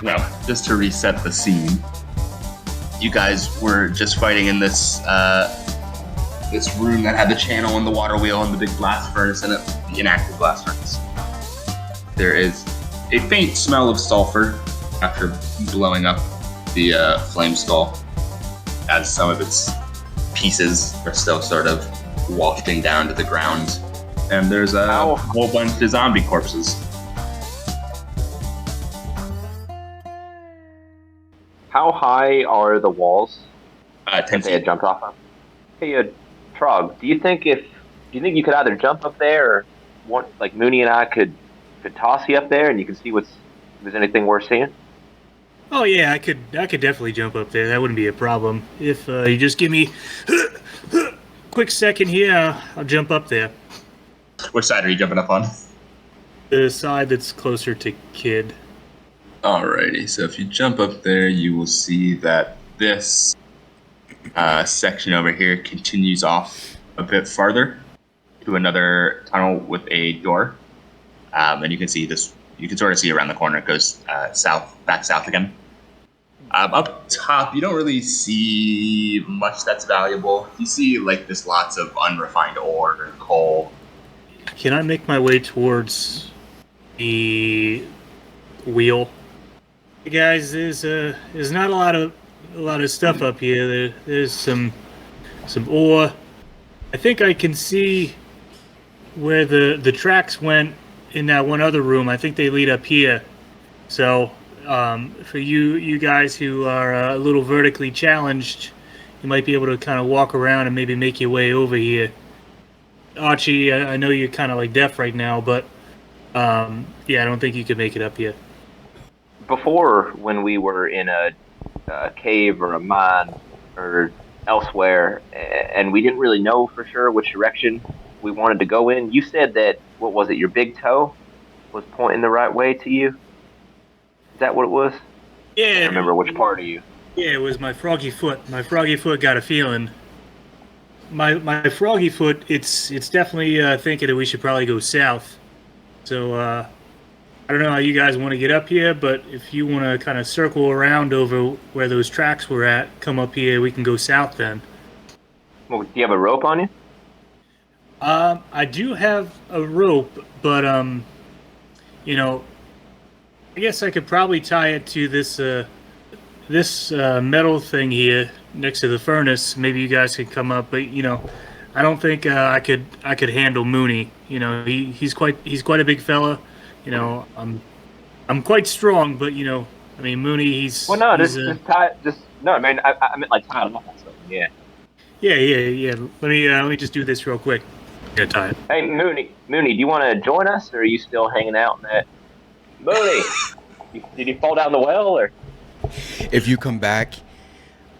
Well, just to reset the scene, you guys were just fighting in this this room that had the channel and the water wheel and the big blast furnace and the inactive blast furnace. There is a faint smell of sulfur after blowing up the flame skull, as some of its pieces are still sort of wafting down to the ground. And there's a whole bunch of zombie corpses. How high are the walls 10 that they had jumped off of? Hey, Trog, do you think you could either jump up there, or like Mooney and I could toss you up there, and you can see if there's anything worth seeing? Oh yeah, I could definitely jump up there. That wouldn't be a problem. If you just give me a quick second here, I'll jump up there. Which side are you jumping up on? The side that's closer to Kid. Alrighty, so if you jump up there, you will see that this section over here continues off a bit farther to another tunnel with a door. And you can see this, you can sort of see around the corner, it goes back south again. Up top, you don't really see much that's valuable. You see like there's lots of unrefined ore and coal. Can I make my way towards the wheel? Hey guys, there's not a lot of stuff up here. There's some ore. I think I can see where the tracks went in that one other room. I think they lead up here. So for you guys who are a little vertically challenged, you might be able to kind of walk around and maybe make your way over here. Archie, I know you're kind of like deaf right now, but yeah, I don't think you could make it up here. Before, when we were in a cave or a mine or elsewhere, and we didn't really know for sure which direction we wanted to go in, you said that, what was it, your big toe was pointing the right way to you? Is that what it was? Yeah. I don't remember which part of you. Yeah, it was my froggy foot. My froggy foot got a feeling. My froggy foot, it's definitely thinking that we should probably go south. So, I don't know how you guys want to get up here, but if you want to kind of circle around over where those tracks were at, come up here, we can go south then. Well, do you have a rope on you? I do have a rope, but, you know, I guess I could probably tie it to this metal thing here next to the furnace. Maybe you guys could come up, but, you know, I don't think I could handle Mooney. You know, he's quite a big fella. You know, I'm quite strong, but you know, I mean, Mooney, he's. Well, no, just tie. No, I mean, I meant like tie him up or something. Yeah. Yeah. Let me just do this real quick. Yeah, tie it. Hey, Mooney, do you want to join us, or are you still hanging out in that? Mooney, did you fall down the well, or? If you come back,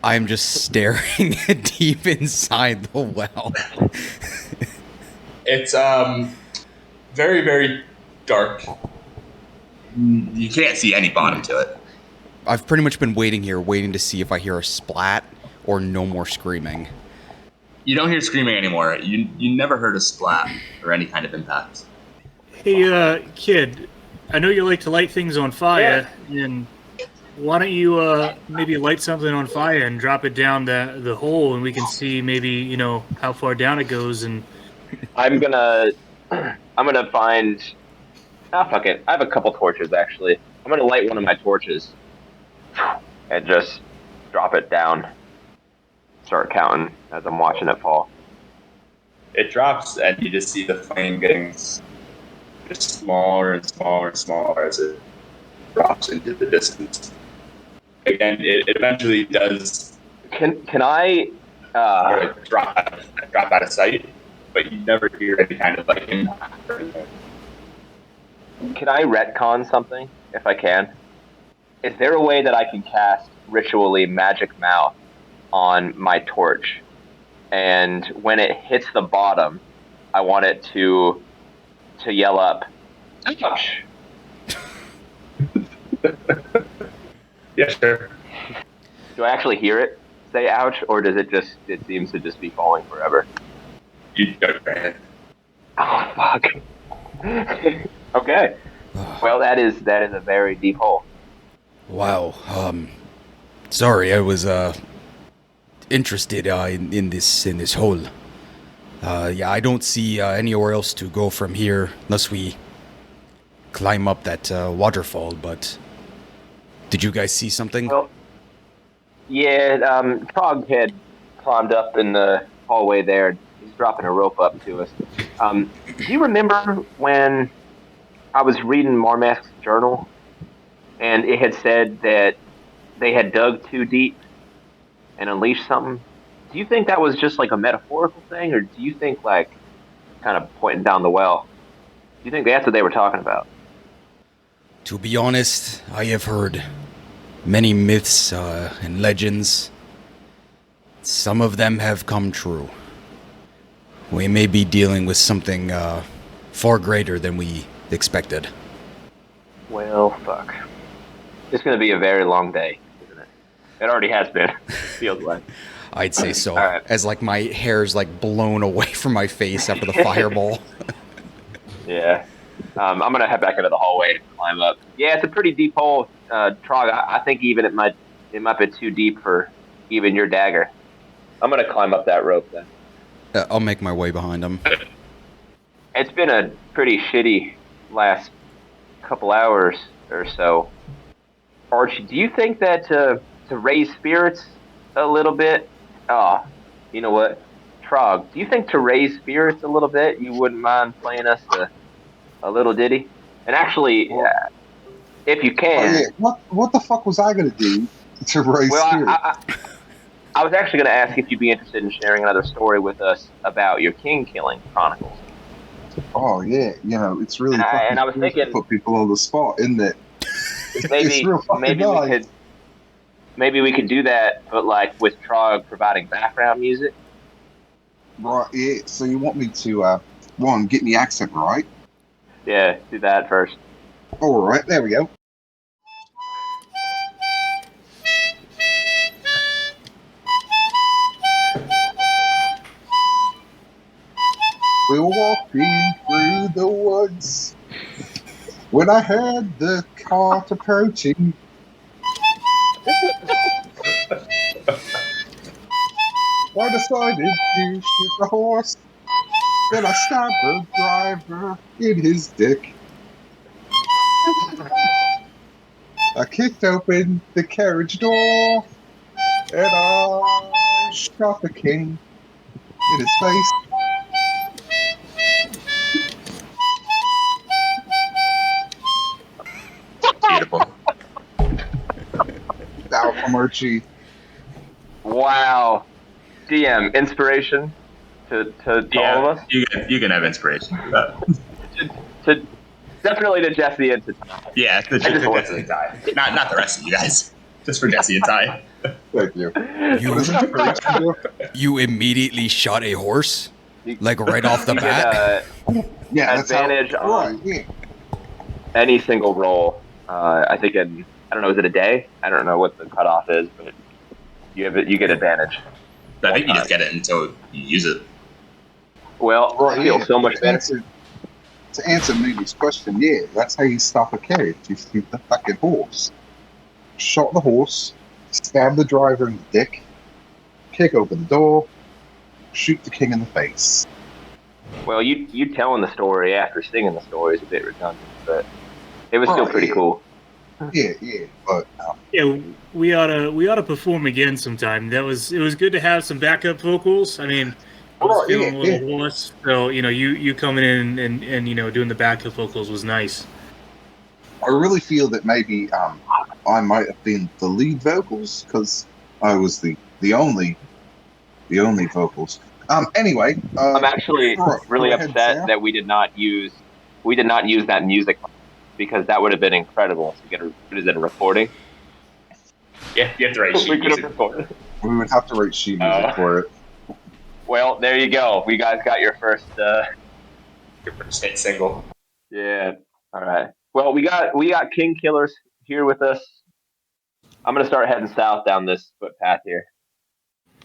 I'm just staring deep inside the well. It's very, very dark. You can't see any bottom to it. I've pretty much been waiting to see if I hear a splat or no more screaming. You don't hear screaming anymore. You never heard a splat or any kind of impact. Hey, Kid, I know you like to light things on fire, and why don't you maybe light something on fire and drop it down the hole, and we can see maybe, you know, how far down it goes. And I'm gonna find. Ah, fuck it. I have a couple torches actually. I'm gonna light one of my torches and just drop it down. Start counting as I'm watching it fall. It drops, and you just see the flame getting just smaller and smaller and smaller as it drops into the distance. Again, it eventually does. Can I drop out of sight, but you never hear any kind of like impact or anything. Can I retcon something if I can? Is there a way that I can cast ritually magic mouth on my torch, and when it hits the bottom, I want it to yell up, "Ouch!" Yeah, sure. Do I actually hear it say "ouch," or does it seems to just be falling forever? You go ahead. Oh fuck. Okay. Well, that is a very deep hole. Wow. Sorry, I was interested in this hole. Yeah, I don't see anywhere else to go from here unless we climb up that waterfall. But did you guys see something? Well, yeah, Trog had climbed up in the hallway there. He's dropping a rope up to us. Do you remember when I was reading Marmask's journal and it had said that they had dug too deep and unleashed something? Do you think that was just like a metaphorical thing, or do you think like kind of pointing down the well? Do you think that's what they were talking about? To be honest, I have heard many myths and legends. Some of them have come true. We may be dealing with something far greater than we expected. Well, fuck. It's going to be a very long day, isn't it? It already has been. Feels like. I'd say so. All right. As like my hair's like blown away from my face after the fireball. Yeah. I'm going to head back into the hallway and climb up. Yeah, it's a pretty deep hole, Trog. I think even it might be too deep for even your dagger. I'm going to climb up that rope then. I'll make my way behind him. It's been a pretty shitty last couple hours or so. Archie, do you think that to raise spirits a little bit? Oh, you know what? Trog, do you think to raise spirits a little bit, you wouldn't mind playing us a little ditty? And actually, if you can. Oh, yeah. What the fuck was I going to do to raise spirits? I was actually going to ask if you'd be interested in sharing another story with us about your king killing chronicles. Oh yeah, it's really and I was thinking to put people on the spot, isn't it? Maybe we could do that, but like with Trog providing background music. Right. Yeah. So you want me to one get the accent right? Yeah, do that first. All right. There we go. We were walking through the woods when I heard the cart approaching. I decided to shoot the horse. Then I stabbed the driver in his dick. I kicked open the carriage door and I shot the king in his face. Beautiful. Out from Archie. Wow. DM, inspiration to all of us? You can have inspiration. To definitely to Jesse and to Ty. Yeah, to Jesse and Ty. Not the rest of you guys. Just for Jesse and Ty. Thank you. You immediately shot a horse? Like right off the bat? Yeah, advantage on any single roll. I think I don't know, is it a day? I don't know what the cutoff is, but you get advantage. I think you just get it until you use it. Well, I feel so much better. To answer Mooney's question, yeah, that's how you stop a carriage. You shoot the fucking horse. Shot the horse, stab the driver in the dick, kick open the door, shoot the king in the face. Well, you telling the story after singing the story is a bit redundant, but it was still pretty cool. Yeah, but yeah, we ought to perform again sometime. It was good to have some backup vocals. I mean, I was feeling a little hoarse, so you coming in and doing the backup vocals was nice. I really feel that maybe I might have been the lead vocals because I was the only vocals. Anyway, I'm actually really upset that we did not use that music because that would have been incredible to get a recording. Yeah, you have to write sheet music. We would have to write sheet music for it. Well, there you go. We guys got your first hit single. Yeah. All right. Well, we got King Killers here with us. I'm gonna start heading south down this footpath here.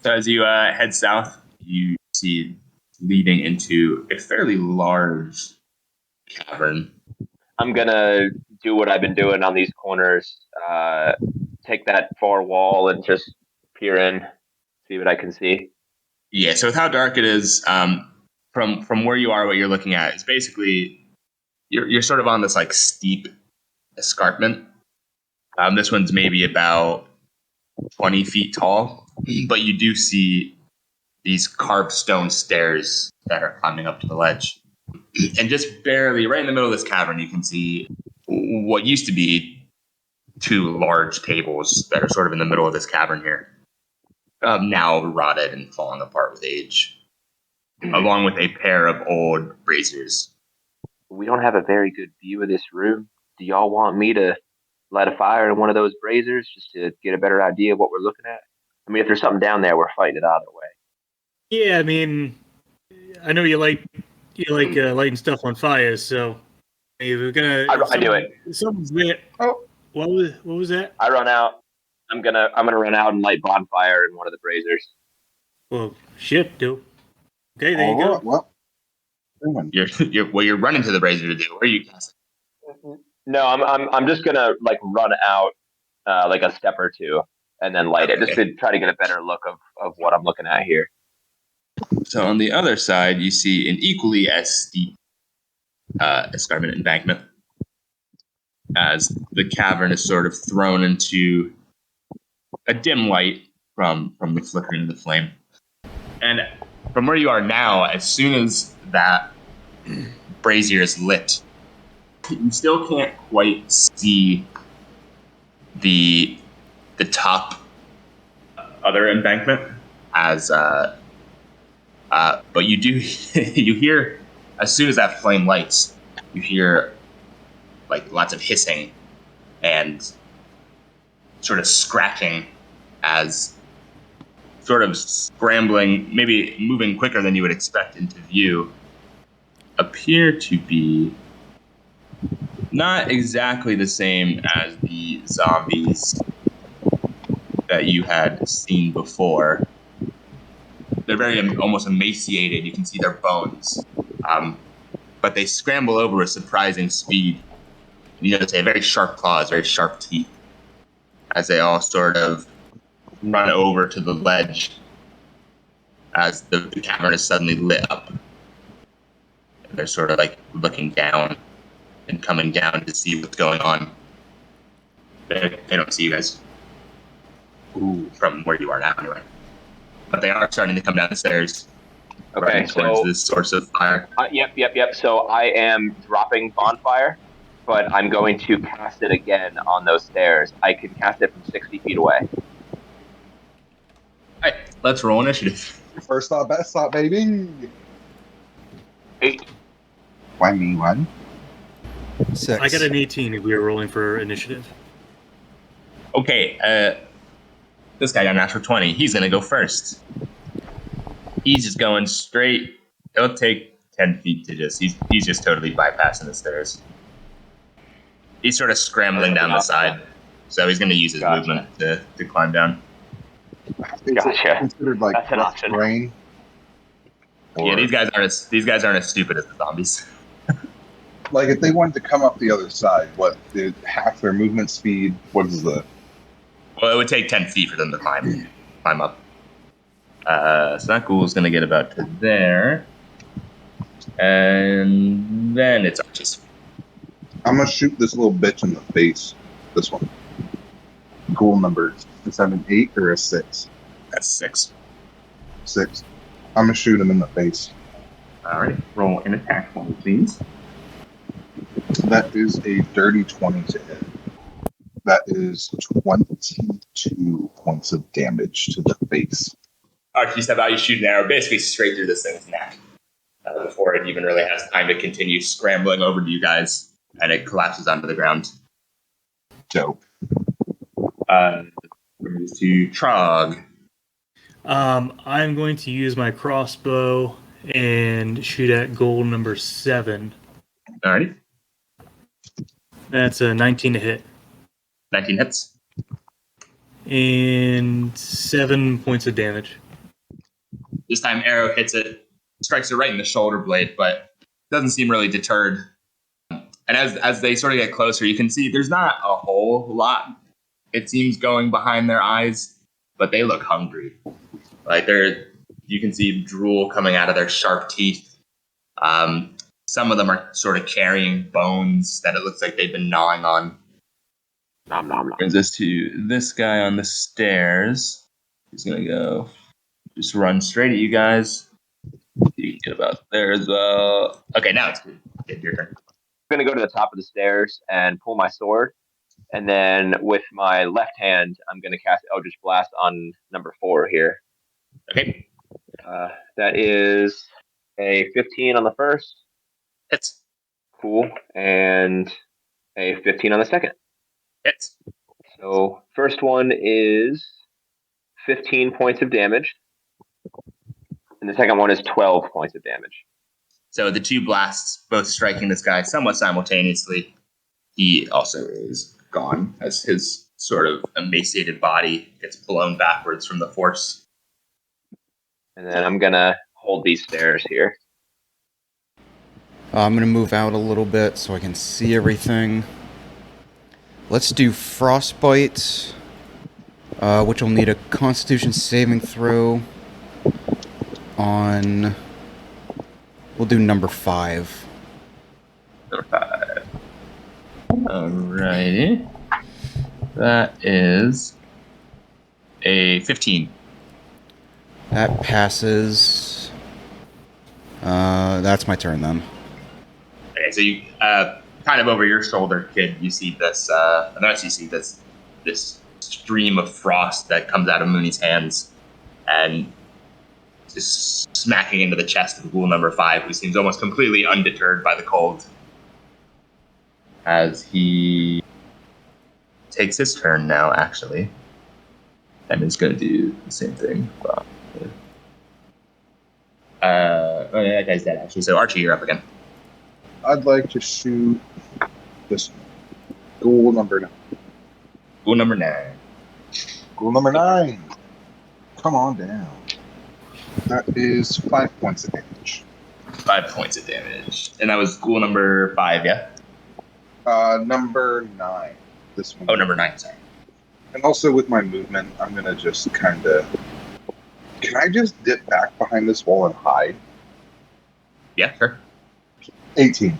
So as you head south, you see leading into a fairly large cavern. I'm gonna do what I've been doing on these corners. Take that far wall and just peer in, see what I can see. Yeah. So with how dark it is, from where you are, what you're looking at is basically you're sort of on this like steep escarpment. This one's maybe about 20 feet tall, but you do see these carved stone stairs that are climbing up to the ledge. And just barely, right in the middle of this cavern, you can see what used to be two large tables that are sort of in the middle of this cavern here, now rotted and falling apart with age, along with a pair of old braziers. We don't have a very good view of this room. Do y'all want me to light a fire in one of those braziers just to get a better idea of what we're looking at? I mean, if there's something down there, we're fighting it either way. Yeah, I mean, I know you like lighting stuff on fire, so if we're gonna. I do it. Someone's there. Oh, What was that? I run out. I'm gonna run out and light bonfire in one of the braziers. Well, shit, dude. Okay, there you all go. right, well, everyone, You're running to the brazier to do. Where are you casting? No, I'm just gonna like run out like a step or two and then light it, just to try to get a better look of what I'm looking at here. So on the other side, you see an equally as steep escarpment embankment, as the cavern is sort of thrown into a dim light from the flickering of the flame. And from where you are now, as soon as that brazier is lit, you still can't quite see the top other embankment as but you do you hear, as soon as that flame lights, you hear like lots of hissing and sort of scratching as sort of scrambling, maybe moving quicker than you would expect into view, appear to be not exactly the same as the zombies that you had seen before. They're very almost emaciated. You can see their bones. But they scramble over with surprising speed. You notice they have very sharp claws, very sharp teeth, as they all sort of run over to the ledge as the cavern is suddenly lit up. And they're sort of like looking down and coming down to see what's going on. They don't see you guys. Ooh, from where you are now, anyway. But they are starting to come down the stairs. Okay, towards so this source of fire. Yep. So I am dropping bonfire, but I'm going to cast it again on those stairs. I can cast it from 60 feet away. All right, let's roll initiative. first thought, best thought, baby. 8. Why me one? 6. I got an 18 if we were rolling for initiative. Okay, this guy got an natural 20. He's gonna go first. He's just going straight. It'll take 10 feet to just. He's just totally bypassing the stairs. He's sort of scrambling down the side, so he's gonna use his movement to climb down. Is Gotcha. it considered like That's an rough option. terrain? Yeah, Or- these guys aren't as stupid as the zombies. Like if they wanted to come up the other side, what did half their movement speed? What is the? Well, it would take 10 feet for them to climb up. So that ghoul is going to get about to there. And then it's Archie's. I'm gonna shoot this little bitch in the face. This one. Ghoul number. Is that an 8 or a 6? That's 6. 6. I'm gonna shoot him in the face. Alright, roll an attack for me, please. That is a dirty 20 to hit. That is 22 points of damage to the face. Archie, step out, you shoot an arrow basically straight through this thing's neck. Before it even really has time to continue scrambling over to you guys, and it collapses onto the ground. Dope. Moves to Trog. I'm going to use my crossbow and shoot at goal number 7. Alrighty. That's a 19 to hit. 19 hits. And 7 points of damage. This time arrow hits it, strikes it right in the shoulder blade, but doesn't seem really deterred. And as they sort of get closer, you can see there's not a whole lot, it seems, going behind their eyes, but they look hungry. Like you can see drool coming out of their sharp teeth. Some of them are sort of carrying bones that it looks like they've been gnawing on. Nom nom nom. Brings us to this guy on the stairs. He's gonna go just run straight at you guys. You can get about there as well. Okay, now it's good. Get your turn. I'm gonna go to the top of the stairs and pull my sword, and then with my left hand, I'm gonna cast Eldritch Blast on number 4 here. Okay, That is a 15 on the first. hits. Cool, and a 15 on the second. Hits. So first one is 15 points of damage, and the second one is 12 points of damage. So the two blasts both striking this guy somewhat simultaneously. He also is gone as his sort of emaciated body gets blown backwards from the force. And then I'm gonna hold these stairs here. I'm gonna move out a little bit so I can see everything. Let's do frostbite, which will need a Constitution saving throw on. We'll do number 5. Number 5. Alrighty. That is a 15. That passes. That's my turn then. Okay, so you kind of over your shoulder, kid, you see this. Unless you see this stream of frost that comes out of Mooney's hands, and just smacking into the chest of ghoul number 5, who seems almost completely undeterred by the cold, as he takes his turn now, actually, and is going to do the same thing. Oh, yeah, that guy's dead, actually. So Archie, you're up again. I'd like to shoot this ghoul number 9. Ghoul number 9. Ghoul number 9. Come on down. That is 5 points of damage. 5 points of damage. And that was ghoul number 5, yeah? Number 9. This one. Oh, number 9, sorry. And also with my movement, I'm going to just kind of... Can I just dip back behind this wall and hide? Yeah, sure. 18.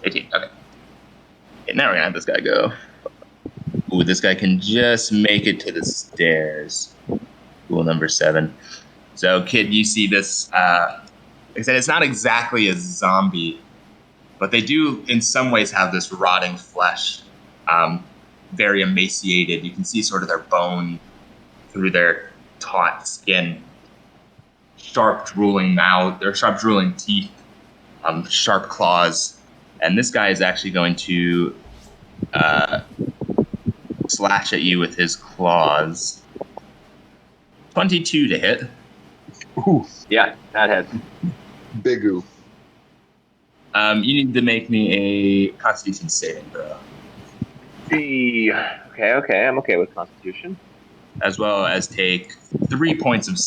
18, okay. Okay, now we're going to have this guy go. Ooh, this guy can just make it to the stairs. Ghoul number 7. So, kid, you see this, like I said, it's not exactly a zombie, but they do, in some ways, have this rotting flesh. Very emaciated. You can see sort of their bone through their taut skin. Sharp drooling mouth, or sharp drooling teeth, sharp claws. And this guy is actually going to slash at you with his claws. 22 to hit. Ooh, Yeah, that hits. big oof. You need to make me a Constitution saving throw, See. Okay, I'm okay with Constitution. as well as take 3 points of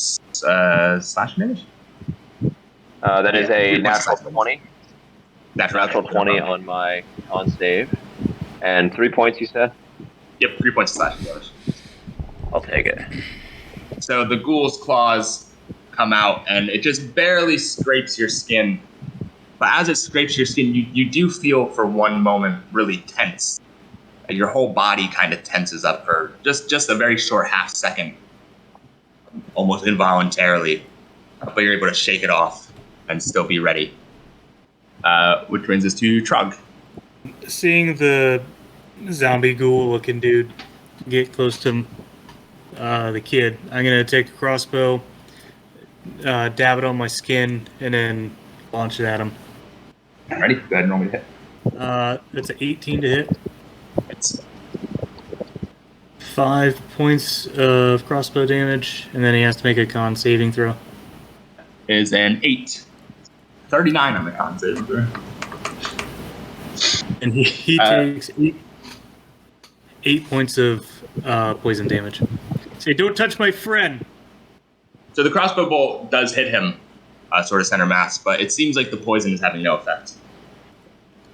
slash damage. That is a 3 points natural of slash 20. Natural 20 on my con save. And 3 points, you said? Yep, 3 points of slash damage. I'll take it. So the ghoul's claws come out, and it just barely scrapes your skin. But as it scrapes your skin, you do feel for one moment really tense. Your whole body kind of tenses up for just a very short half second, almost involuntarily. But you're able to shake it off and still be ready. Which brings us to Trug. Seeing the zombie ghoul-looking dude get close to the kid, I'm gonna take the crossbow, dab it on my skin, and then launch it at him. Ready? Go ahead and roll me to hit. That's an 18 to hit. It's 5 points of crossbow damage, and then he has to make a con saving throw. is an 8. 39 on the con saving throw. And he takes 8 points of poison damage. Say, don't touch my friend. So the crossbow bolt does hit him, sort of center mass, but it seems like the poison is having no effect.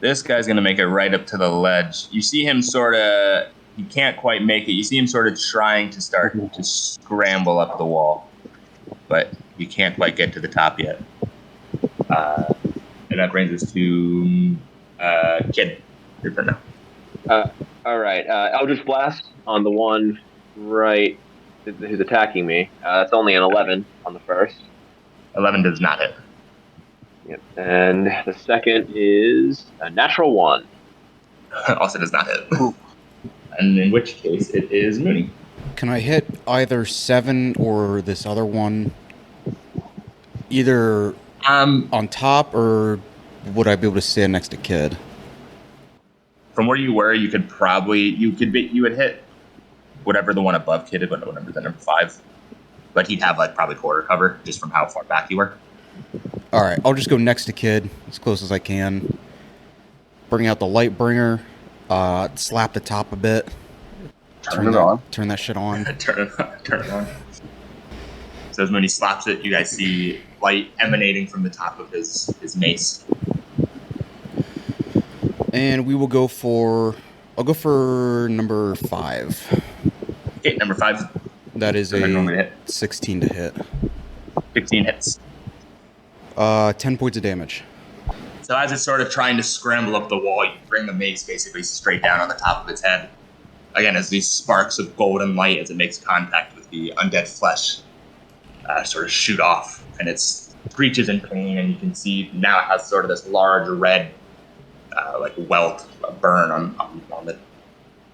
This guy's going to make it right up to the ledge. You see him sort of... He can't quite make it. You see him sort of trying to start to scramble up the wall. But you can't quite get to the top yet. And that brings us to Kid. Your turn now. All right. Eldritch Blast on the one right who's attacking me. That's only an 11 on the first. 11 does not hit. Yep. And the second is a natural 1. Also does not hit. And in which case, it is Mooney. Can I hit either 7 or this other one? Either on top, or would I be able to stand next to Kid? From where you were, you would hit whatever the one above Kid, whatever the number 5. But he'd have like probably quarter cover just from how far back you were. All right, I'll just go next to Kid as close as I can. Bring out the light bringer, slap the top a bit. Turn it on. Turn that shit on. Turn it on. So as Mooney slaps it, you guys see light emanating from the top of his mace. And we will go for... I'll go for number 5. Okay, number 5. That is a 16 to hit. 16 hits. 10 points of damage. So as it's sort of trying to scramble up the wall, you bring the mace basically straight down on the top of its head. Again, as these sparks of golden light, as it makes contact with the undead flesh, sort of shoot off, and it screeches in pain, and you can see now it has sort of this large red, like welt, burn on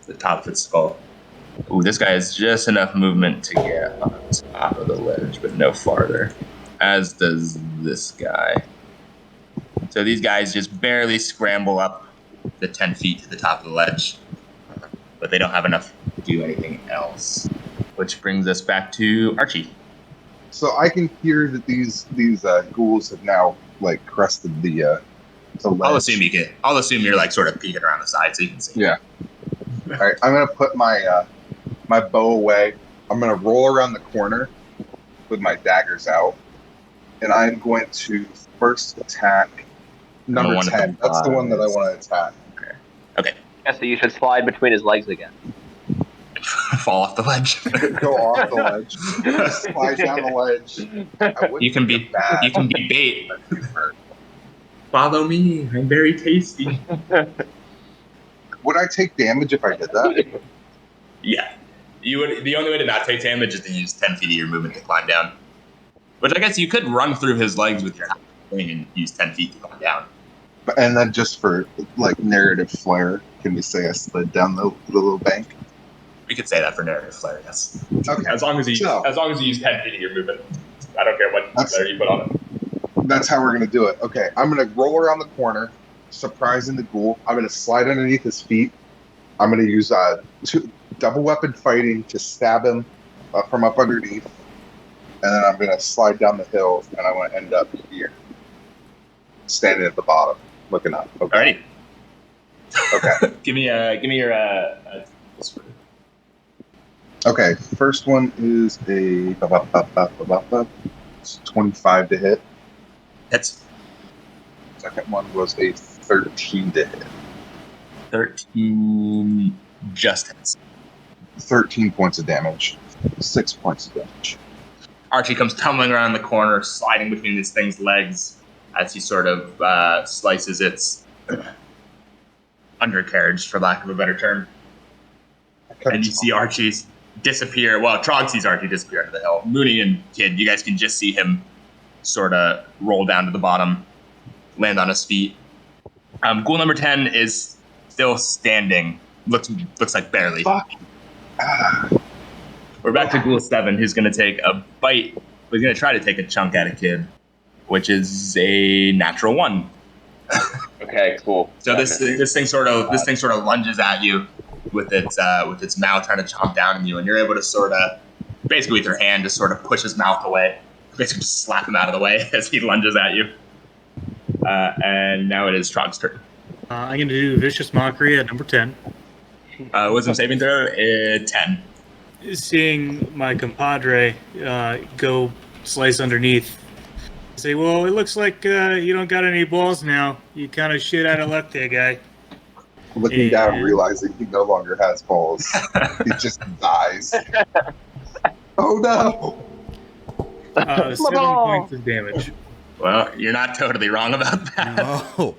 the top of its skull. Ooh, this guy has just enough movement to get on top of the ledge, but no farther. As does this guy. So these guys just barely scramble up the 10 feet to the top of the ledge, but they don't have enough to do anything else. Which brings us back to Archie. So I can hear that these ghouls have now like crested the ledge. I'll assume you're like sort of peeking around the side so you can see. Yeah. All right. I'm gonna put my my bow away. I'm gonna roll around the corner with my daggers out, and I'm going to first attack number 10. That's the one that I want to attack. Okay. Yeah, so you should slide between his legs again. Fall off the ledge. Go off the ledge. Slide down the ledge. You can be bait. Follow me. I'm very tasty. Would I take damage if I did that? Yeah. You would. The only way to not take damage is to use 10 feet of your movement to climb down. Which I guess you could run through his legs with your thing and use 10 feet to climb down. And then just for like narrative flair, can we say I slid down the little bank? We could say that for narrative flair, yes. Okay. As long as you use 10 feet of your movement. I don't care what flair you put on it. That's how we're gonna do it. Okay, I'm gonna roll around the corner, surprising the ghoul. I'm gonna slide underneath his feet. I'm gonna use double weapon fighting to stab him from up underneath, and then I'm gonna slide down the hill, and I want to end up here, standing at the bottom, looking up. Okay. Alrighty. Okay. give me your. Okay. First one is a 25 to hit. Hits. Second one was a 13 to hit. 13 just hits. 13 points of damage. 6 points of damage. Archie comes tumbling around the corner, sliding between this thing's legs as he sort of slices its undercarriage, for lack of a better term. And you see Archie's disappear. Well, Trog sees Archie disappear into the hill. Mooney and Kid, you guys can just see him sort of roll down to the bottom, land on his feet. Ghoul number 10 is still standing. Looks like barely. Fuck. We're back to Ghoul 7, who's going to take a bite. He's going to try to take a chunk at a Kid, which is a natural 1. Okay, cool. So this thing sort of lunges at you with its mouth trying to chomp down on you, and you're able to sort of, basically with your hand, just sort of push his mouth away. Basically just slap him out of the way as he lunges at you. And now it is Trog's turn. I'm going to do Vicious Mockery at number 10. Wisdom saving throw, 10. Seeing my compadre go slice underneath Say, well, it looks like you don't got any balls now. You kind of shit out of luck there, guy. Looking down, realizing he no longer has balls. He just dies. Oh no! 7 points of damage. Well, you're not totally wrong about that. No.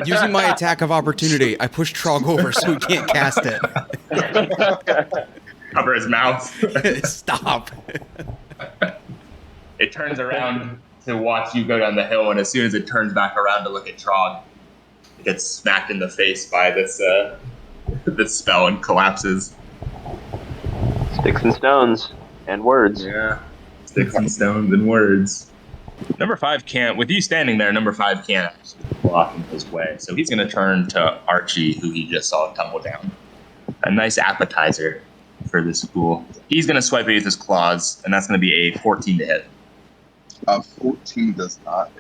Using my attack of opportunity, I push Trog over so he can't cast it. Cover his mouth. Stop. It turns around to watch you go down the hill, and as soon as it turns back around to look at Trog, it gets smacked in the face by this this spell and collapses. Sticks and stones and words. Yeah. Sticks and stones and words. Number 5 can't, with you standing there, number 5 can't actually block in his way. So he's going to turn to Archie, who he just saw tumble down. A nice appetizer for this fool. He's going to swipe at you with his claws, and that's going to be a 14 to hit. 14 does not.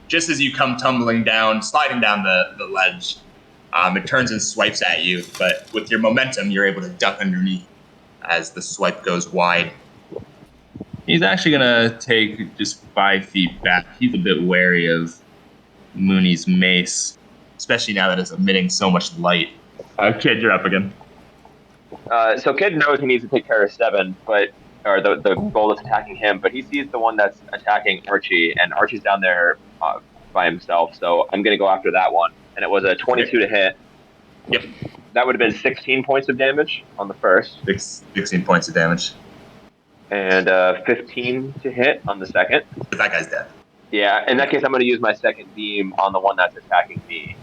Just as you come tumbling down, sliding down the ledge, it turns and swipes at you, but with your momentum, you're able to duck underneath as the swipe goes wide. He's actually going to take just 5 feet back. He's a bit wary of Mooney's mace, especially now that it's emitting so much light. Kid, you're up again. So Kid knows he needs to take care of 7, or the goal that's attacking him, but he sees the one that's attacking Archie, and Archie's down there by himself, so I'm going to go after that one. And it was a 22 to hit. Yep. That would have been 16 points of damage on the first. 16 points of damage. And 15 to hit on the second. But that guy's dead. Yeah, in that case, I'm going to use my second beam on the one that's attacking me.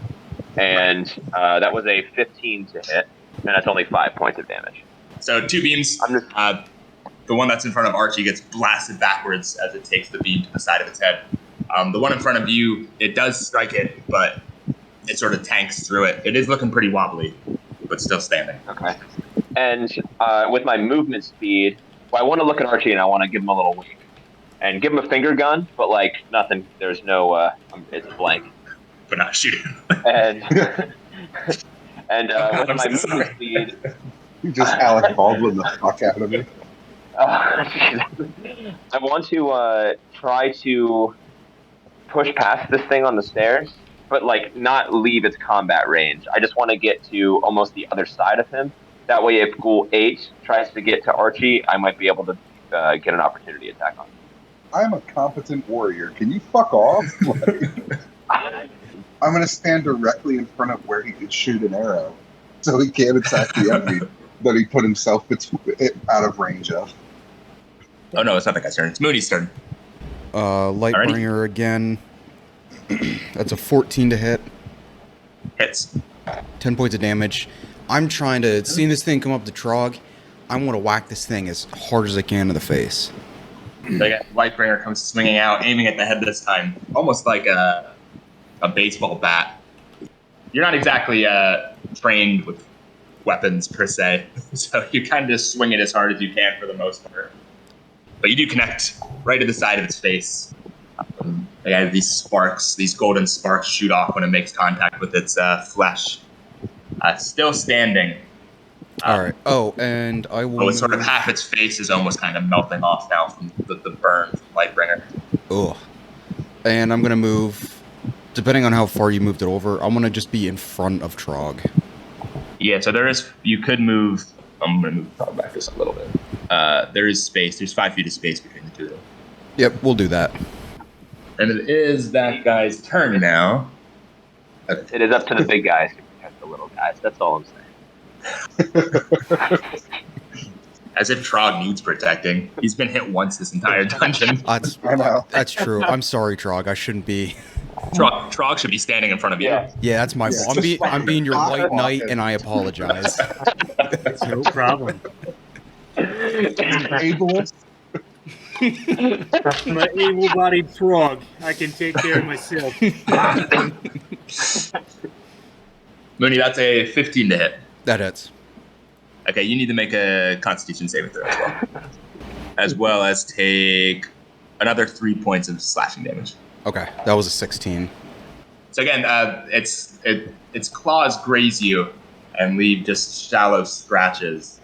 And that was a 15 to hit, and that's only 5 points of damage. So 2 beams. The one that's in front of Archie gets blasted backwards as it takes the beam to the side of its head. The one in front of you, it does strike it, but it sort of tanks through it. It is looking pretty wobbly, but still standing. Okay. And with my movement speed, I want to look at Archie and I want to give him a little wink. And give him a finger gun, but like nothing. There's no, it's blank. But not shooting. And with my movement speed... You just Alec Baldwin the fuck out of me. I want to try to push past this thing on the stairs, but like not leave its combat range. I just want to get to almost the other side of him. That way, if Ghoul 8 tries to get to Archie, I might be able to get an opportunity attack on him. I'm a competent warrior. Can you fuck off? I'm going to stand directly in front of where he could shoot an arrow, so he can't attack the enemy that he put himself out of range of. Oh no, it's not that guy's turn. It's Moody's turn. Lightbringer again. That's a 14 to hit. Hits. 10 points of damage. I'm trying to, seeing this thing come up to Trog, I want to whack this thing as hard as I can in the face. The Lightbringer comes swinging out, aiming at the head this time, almost like a baseball bat. You're not exactly trained with weapons per se, so you kind of just swing it as hard as you can for the most part. But you do connect right to the side of its face. These sparks, these golden sparks shoot off when it makes contact with its flesh. Still standing. All right. Oh, and I will. It's sort of half its face is almost kind of melting off now from the burn from Lightbringer. Oh. And I'm going to move, depending on how far you moved it over, I'm going to just be in front of Trog. Yeah, so you could move. I'm going to move Trog back just a little bit. There is space. There's 5 feet of space between the two of them. Yep, we'll do that. And it is that guy's turn now. Okay. It is up to the big guys to protect the little guys. That's all I'm saying. As if Trog needs protecting. He's been hit once this entire dungeon. I know. That's true. I'm sorry, Trog. I shouldn't be. Trog should be standing in front of you. Yeah, that's my fault. I'm being your white knight, and I apologize. No problem. Able. I'm an able-bodied frog. I can take care of myself. Mooney, that's a 15 to hit. That hits. Okay, you need to make a Constitution saving throw as well as take another 3 points of slashing damage. Okay, that was a 16. So again, its claws graze you and leave just shallow scratches.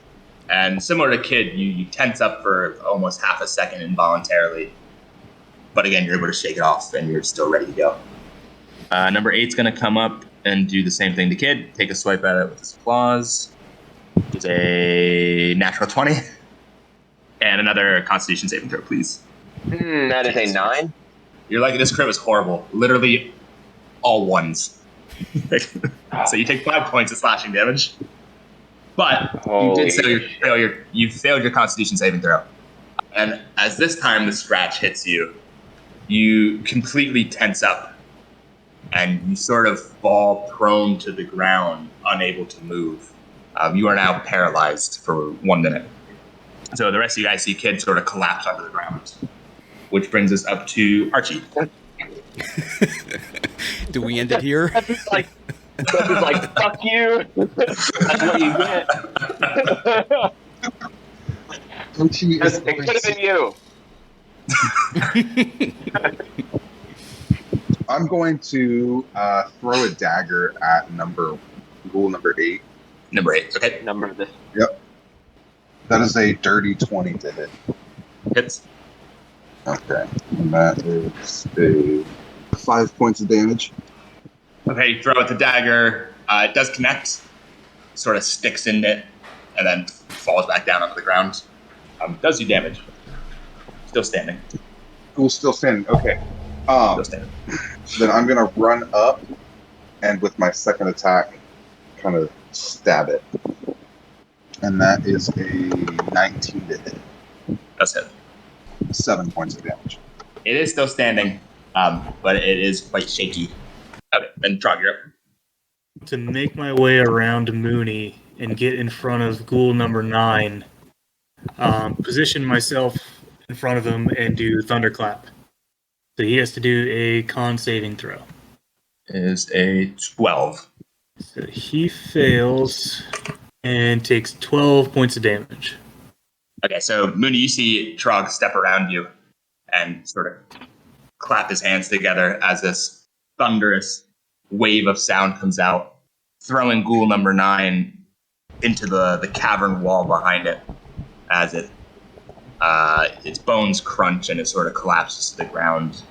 And similar to Kid, you tense up for almost half a second involuntarily. But again, you're able to shake it off, and you're still ready to go. Number 8's going to come up and do the same thing to Kid. Take a swipe at it with his claws. It's a natural 20. And another Constitution saving throw, please. That is a 9. You're like, this crit was horrible. Literally all ones. So you take 5 points of slashing damage. But you failed your Constitution saving throw. And as this time the scratch hits you, you completely tense up. And you sort of fall prone to the ground, unable to move. You are now paralyzed for 1 minute. So the rest of you guys see Kid sort of collapse onto the ground. Which brings us up to Archie. Do we end it here? It's like, fuck you. That's what you get. Archie is It could have been you. I'm going to throw a dagger at ghoul number 8. Number 8, okay. Number this. Yep. That is a dirty 20 to hit. Hits. Okay. And that is a 5 points of damage. Okay, you throw out the dagger. It does connect. Sort of sticks in it, and then falls back down onto the ground. Does do damage. Still standing. Ghoul's still standing. Okay. Still standing. Then I'm going to run up and with my second attack kind of stab it. And that is a 19 to hit. That's it. 7 points of damage. It is still standing, but it is quite shaky. Okay, then Trog, you're up. To make my way around Mooney and get in front of ghoul number 9, position myself in front of him and do thunderclap. So he has to do a con saving throw. It is a 12. So he fails and takes 12 points of damage. Okay, so Mooney, you see Trog step around you and sort of clap his hands together as this thunderous wave of sound comes out, throwing ghoul number 9 into the cavern wall behind it as its bones crunch and it sort of collapses to the ground,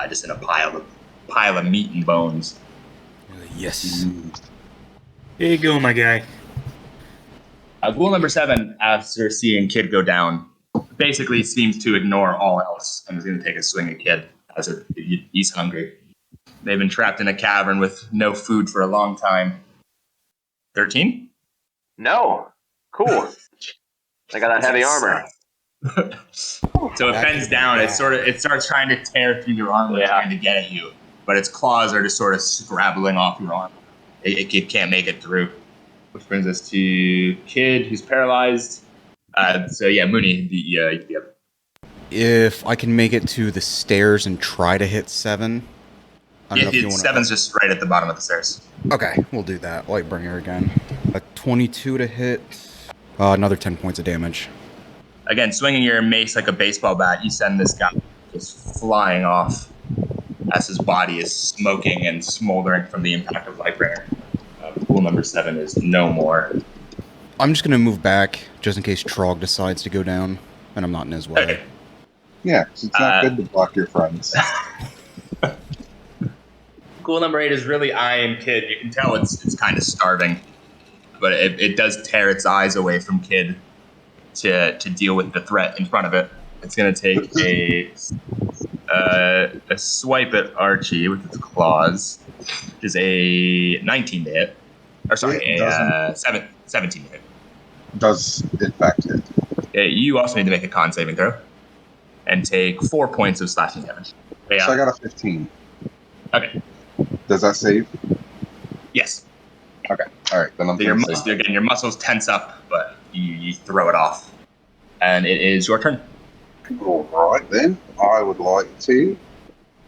just in a pile of meat and bones. Yes. There you go, my guy. Ghoul number 7, after seeing Kid go down, basically seems to ignore all else and is going to take a swing at Kid as he's hungry. They've been trapped in a cavern with no food for a long time. 13? No. Cool. I got that heavy armor. So it bends down. It starts trying to tear through your armor, trying to get at you, but its claws are just sort of scrabbling off your armor. It can't make it through. Which brings us to Kid, who's paralyzed. Mooney, yep. If I can make it to the stairs and try to hit 7. I don't know if you want 7's just right at the bottom of the stairs. Okay, we'll do that. Lightbringer again. A 22 to hit. Another 10 points of damage. Again, swinging your mace like a baseball bat, you send this guy just flying off as his body is smoking and smoldering from the impact of Lightbringer. Pool number 7 is no more. I'm just going to move back just in case Trog decides to go down, and I'm not in his way. Okay. Yeah, 'cause it's not good to block your friends. Pool number 8 is really eyeing Kid. You can tell it's kind of starving, but it does tear its eyes away from Kid to deal with the threat in front of it. It's going to take a swipe at Archie with its claws, which is a 19 to hit. Or sorry, a 17 to hit. Does in fact hit. You also need to make a con saving throw and take 4 points of slashing damage. Yeah. So I got a 15. Okay. Does that save? Yes. Okay. All right. Then I'm So your muscles tense up, but you throw it off. And it is your turn. All right, then. I would like to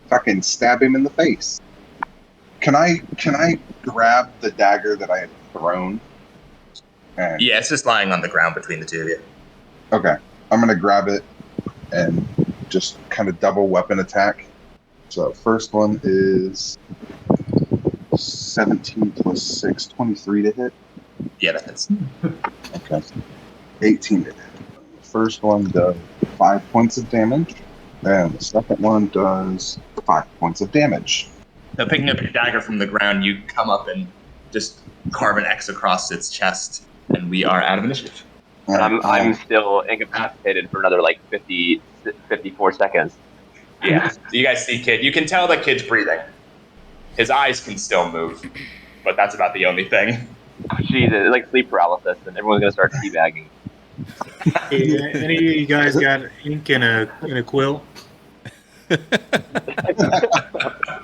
fucking stab him in the face. Can I grab the dagger that I had thrown? And, Yeah, it's just lying on the ground between the two of you. Okay. I'm going to grab it and just kind of double weapon attack. So first one is 17 plus 6, 23 to hit. Yeah, that hits. Okay. 18 to hit. First one does 5 points of damage. And the second one does 5 points of damage. So picking up your dagger from the ground, you come up and just carve an X across its chest, and we are out of initiative. And I'm still incapacitated for another like 54 seconds. Yeah, you guys see Kid. You can tell the Kid's breathing. His eyes can still move, but that's about the only thing. Jesus, it's like sleep paralysis, and everyone's gonna start teabagging. Hey, any of you guys got ink and a quill?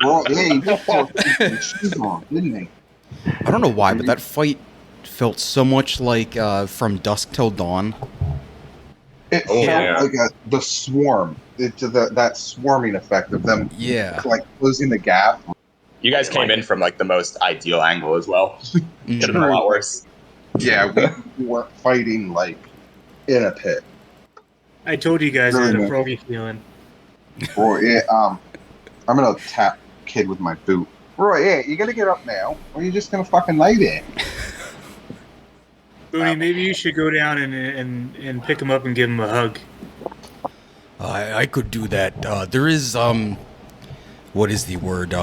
Well, yeah, he did fall asleep with his shoes on, didn't he? I don't know why, but that fight felt so much like From Dusk Till Dawn. It felt like the swarm. That swarming effect of them, like closing the gap. You guys came in from like the most ideal angle as well. Could have been a lot worse. Yeah, we weren't fighting like in a pit. I told you guys I had a froggy feeling. Roy, yeah, I'm gonna tap Kid with my boot. Roy, yeah, you gotta get up now, or you're just gonna fucking lay there. Booney, maybe you should go down and pick him up and give him a hug. I could do that. There is what is the word?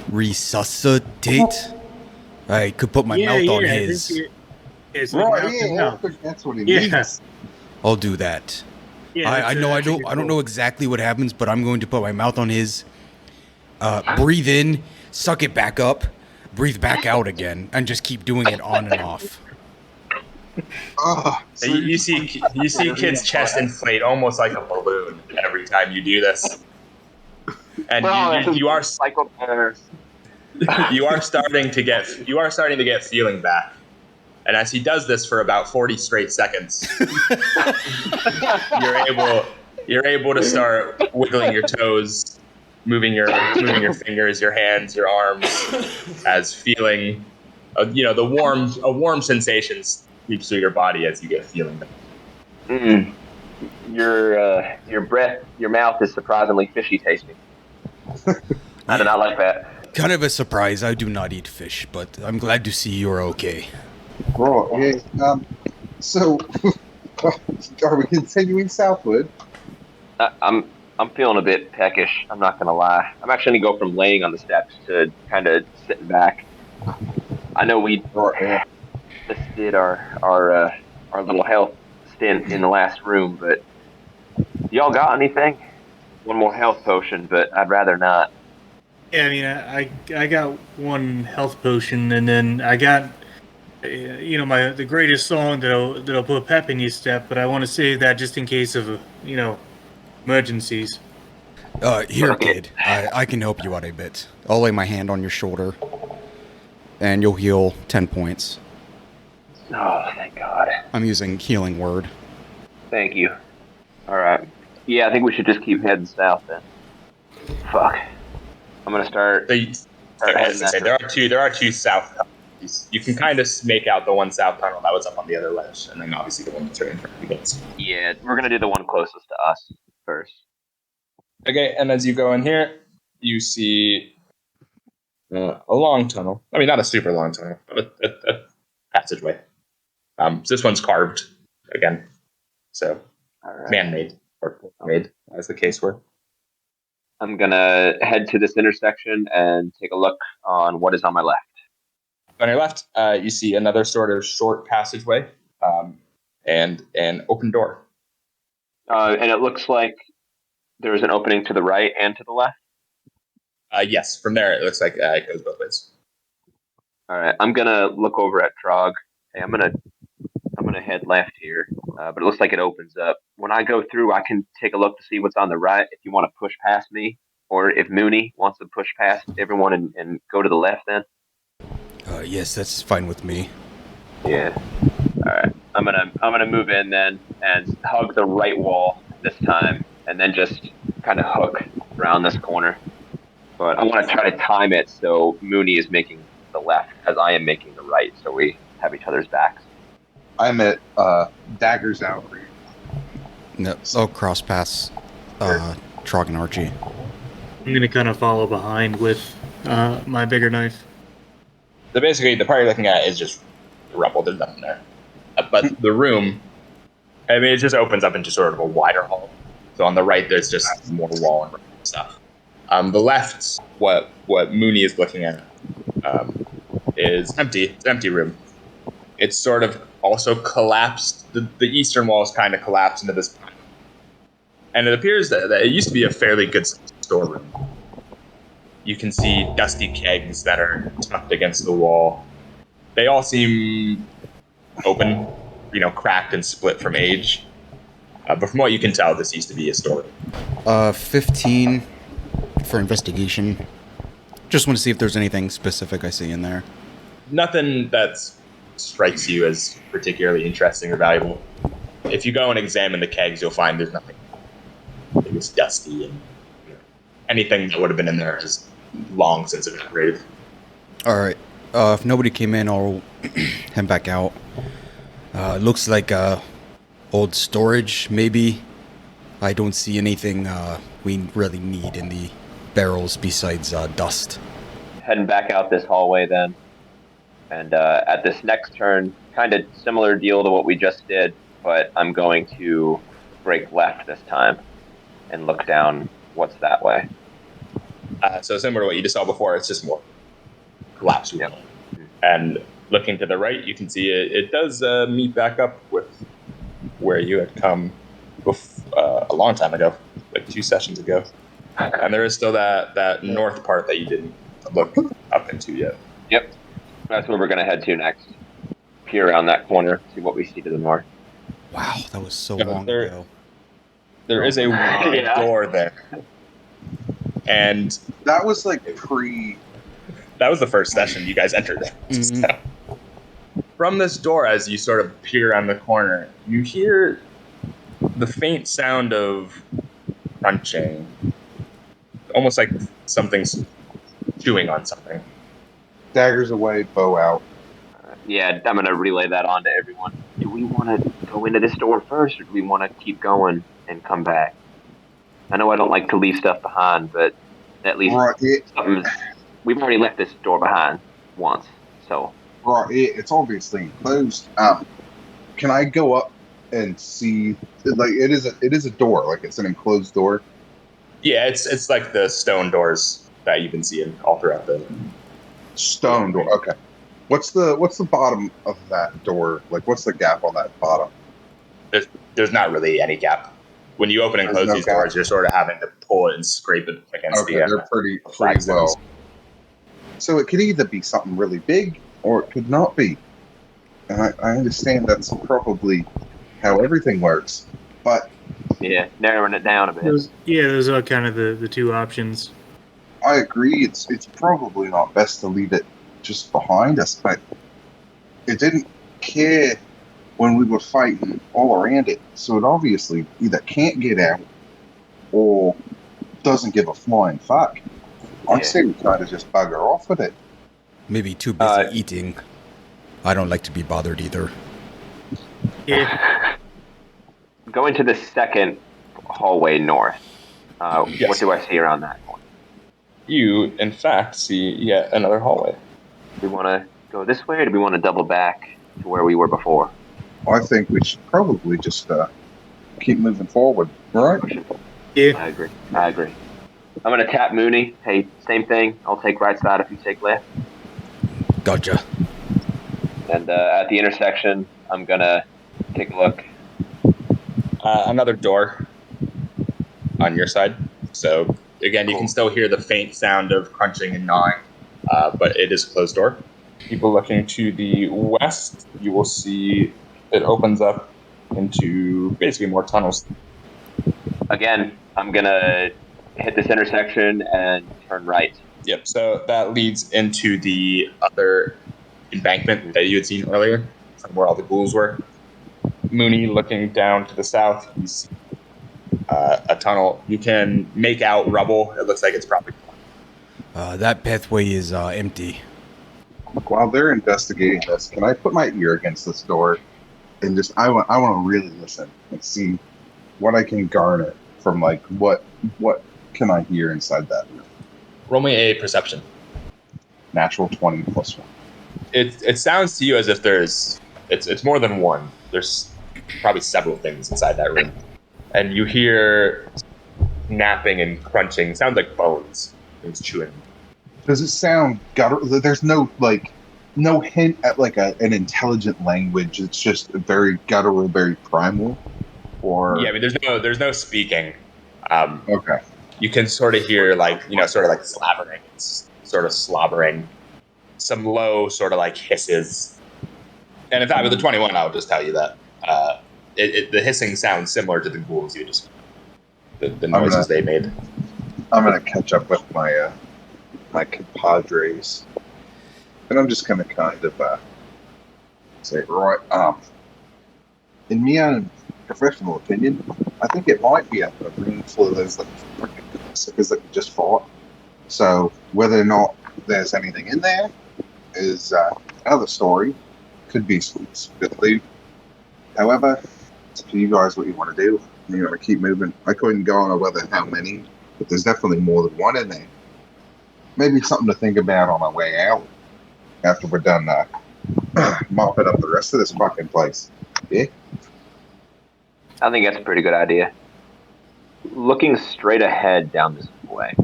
Resuscitate. I could put my mouth on his. Right, that's what he means. I'll do that. Yeah, I know. I don't know exactly what happens, but I'm going to put my mouth on his. Breathe in, suck it back up, breathe back out again, and just keep doing it on and off. So you see Kid's chest inflate almost like a balloon every time you do this, and you are you are starting to get feeling back. And as he does this for about 40 straight seconds, you're able to start wiggling your toes, moving your fingers, your hands, your arms, as feeling, a warm sensation sweeps through your body as you get feeling them. Your breath, your mouth is surprisingly fishy tasting. I do not like that. Kind of a surprise. I do not eat fish, but I'm glad to see you're okay. Bro, yeah, so are we continuing southward? I'm feeling a bit peckish. I'm not gonna lie. I'm actually gonna go from laying on the steps to kind of sitting back. I know we just did our little health stint in the last room, but y'all got anything? One more health potion, but I'd rather not. Yeah, I mean, I got one health potion, and then I got the greatest song that'll put pep in your step, but I want to save that just in case of emergencies. Here, Kid. I can help you out a bit. I'll lay my hand on your shoulder, and you'll heal 10 points. Oh, thank God. I'm using Healing Word. Thank you. All right. Yeah, I think we should just keep heading south then. Fuck. I'm gonna start. There are two south tunnels. You can kind of make out the one south tunnel that was up on the other ledge, and then obviously the one that's right in front of you guys. Yeah, we're gonna do the one closest to us first. Okay, and as you go in here, you see a long tunnel. I mean, not a super long tunnel, but a passageway. So this one's carved again, so man-made or made, as the case were. I'm gonna head to this intersection and take a look on what is on my left. On your left, you see another sort of short passageway and an open door. And it looks like there's an opening to the right and to the left? Yes, from there it looks like it goes both ways. All right, I'm going to look over at Trog. Hey, I'm going to head left here, but it looks like it opens up. When I go through, I can take a look to see what's on the right if you want to push past me, or if Mooney wants to push past everyone and go to the left then. Yes, that's fine with me. Yeah. All right. I'm gonna move in then and hug the right wall this time, and then just kind of hook around this corner. But I want to try to time it so Mooney is making the left as I am making the right, so we have each other's backs. I'm at daggers out. No, cross pass Trog and Archie. I'm gonna kind of follow behind with my bigger knife. So basically, the part you're looking at is just rubble. There's nothing there. But the room, I mean, it just opens up into sort of a wider hall. So on the right, there's just more wall and stuff. The left, what Mooney is looking at, is empty. It's an empty room. It's sort of also collapsed. The eastern wall is kind of collapsed into this, and it appears that it used to be a fairly good storeroom. You can see dusty kegs that are tucked against the wall. They all seem open, cracked and split from age. But from what you can tell, this used to be a storeroom. 15 for investigation. Just want to see if there's anything specific I see in there. Nothing that strikes you as particularly interesting or valuable. If you go and examine the kegs, you'll find there's nothing. It was dusty, and anything that would have been in there is long since evaporated. All right. If nobody came in, I'll head back out. Looks like old storage, maybe. I don't see anything we really need in the barrels besides dust. Heading back out this hallway then. And at this next turn, kind of similar deal to what we just did, but I'm going to break left this time and look down what's that way. So similar to what you just saw before, it's just more collapsed. Yep. And looking to the right, you can see it does meet back up with where you had come a long time ago, like 2 sessions ago. And there is still that north part that you didn't look up into yet. Yep. That's where we're going to head to next. Peer around that corner, see what we see to the north. Wow, that was so long ago. There is a wide door there. And That was like pre. that was the first session you guys entered. Mhm. So, from this door, as you sort of peer around the corner, you hear the faint sound of crunching. Almost like something's chewing on something. Daggers away, bow out. Yeah, I'm going to relay that on to everyone. Do we want to go into this door first, or do we want to keep going and come back? I know I don't like to leave stuff behind, but at least we've already left this door behind once, so. Right, it's obviously enclosed. Can I go up and see? Like, it is a door. Like, it's an enclosed door. Yeah, it's like the stone doors that you've been seeing all throughout the Stone door. Okay. What's the bottom of that door? Like, what's the gap on that bottom? There's not really any gap. When you open and There's close no these gap. doors, you're sort of having to pull it and scrape it against Okay, the they're pretty flagstones. well. So it could either be something really big, or it could not be. And I understand that's probably how everything works, but Yeah, narrowing it down a bit. Those are kind of the two options. I agree. It's probably not best to leave it just behind us, but it didn't care when we were fighting all around it, so it obviously either can't get out or doesn't give a flying fuck. I'd say we kind of just bugger off with it. Maybe too busy eating. I don't like to be bothered either. Yeah. Going to the second hallway north. Yes. What do I see around that corner? You, in fact, see yet another hallway. Do we want to go this way, or do we want to double back to where we were before? I think we should probably just keep moving forward, right? Yeah. I agree. I'm going to tap Mooney. Hey, same thing. I'll take right side if you take left. Gotcha. And at the intersection, I'm going to take a look. Another door on your side. So, again, you can still hear the faint sound of crunching and gnawing, but it is a closed door. People looking to the west, you will see it opens up into basically more tunnels. Again, I'm going to hit this intersection and turn right. Yep, so that leads into the other embankment that you had seen earlier, from where all the ghouls were. Mooney looking down to the south, you see a tunnel. You can make out rubble. It looks like it's probably... That pathway is empty. While they're investigating this, can I put my ear against this door and just I want to really listen and see what I can garner from, like, what can I hear inside that room? Roll me a perception. Natural 20 plus 1. It sounds to you as if it's more than one. There's probably several things inside that room. and you hear snapping and crunching. Sounds like bones. It's chewing. Does it sound gutter? There's no hint at like an intelligent language. It's just very guttural, very primal. Or Yeah, I mean, there's no speaking. okay, You can sort of hear sort of like slavering, it's sort of slobbering, some low sort of like hisses. And in fact, with the 21, I'll just tell you that the hissing sounds similar to the ghouls you just the noises they made. I'm gonna catch up with my my compadres, and I'm just gonna kind of say, right, in my own professional opinion, I think it might be a room full of those like freaking suckers that just fought. So whether or not there's anything in there is another story. Could be some good loot. However, it's up to you guys what you want to do. You want to keep moving. I couldn't go on whether how many, but there's definitely more than one in there. Maybe something to think about on our way out after we're done mopping up the rest of this fucking place. Yeah. I think that's a pretty good idea. Looking straight ahead down this way,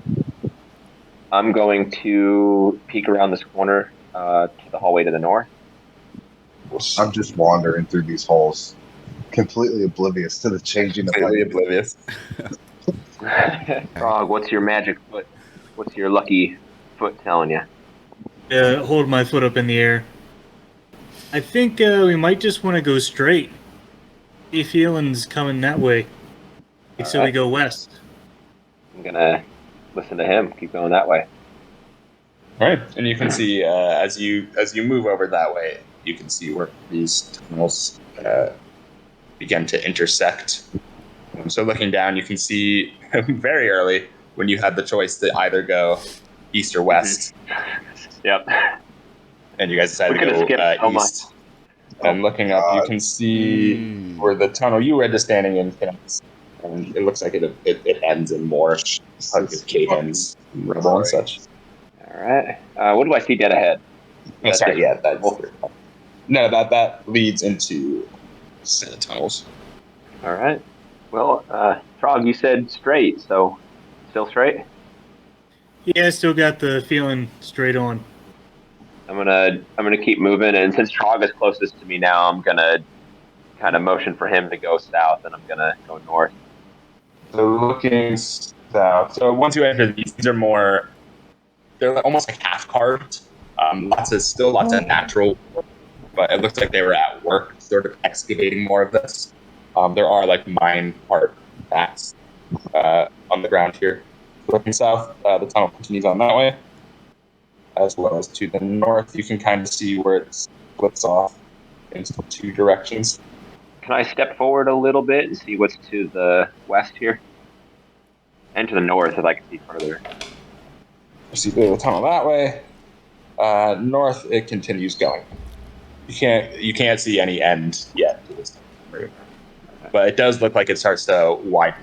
I'm going to peek around this corner to the hallway to the north. I'm just wandering through these halls, completely oblivious to the changing of Completely light. oblivious. Frog, what's your magic foot? What's your lucky foot telling you? Hold my foot up in the air. I think we might just want to go straight. The feeling's coming that way. So we go west. I'm gonna listen to him. Keep going that way. All right, and you can see as you move over that way, you can see where these tunnels begin to intersect. So looking down, you can see very early when you had the choice to either go east or west. Yep. And you guys decided to go east. And looking up, you can see where the tunnel you were just standing in connects. And it looks like it ends in more cave-ins, rubble and such. All right. What do I see dead ahead? Oh, sorry, yeah, that leads into a set of tunnels. All right. Well, Frog, you said straight, so still straight? Yeah, I still got the feeling straight on. I'm gonna keep moving, and since Frog is closest to me now, I'm gonna kind of motion for him to go south, and I'm gonna go north. So looking south. So once you enter these are more. They're almost like half carved. Lots of natural, but it looks like they were at work, sort of excavating more of this. There are like mine artifacts on the ground here. Looking south, the tunnel continues on that way, as well as to the north. You can kind of see where it splits off into two directions. Can I step forward a little bit and see what's to the west here? And to the north, if I can see further. You see the tunnel that way. North, it continues going. You can't see any end yet to this tunnel. But it does look like it starts to widen.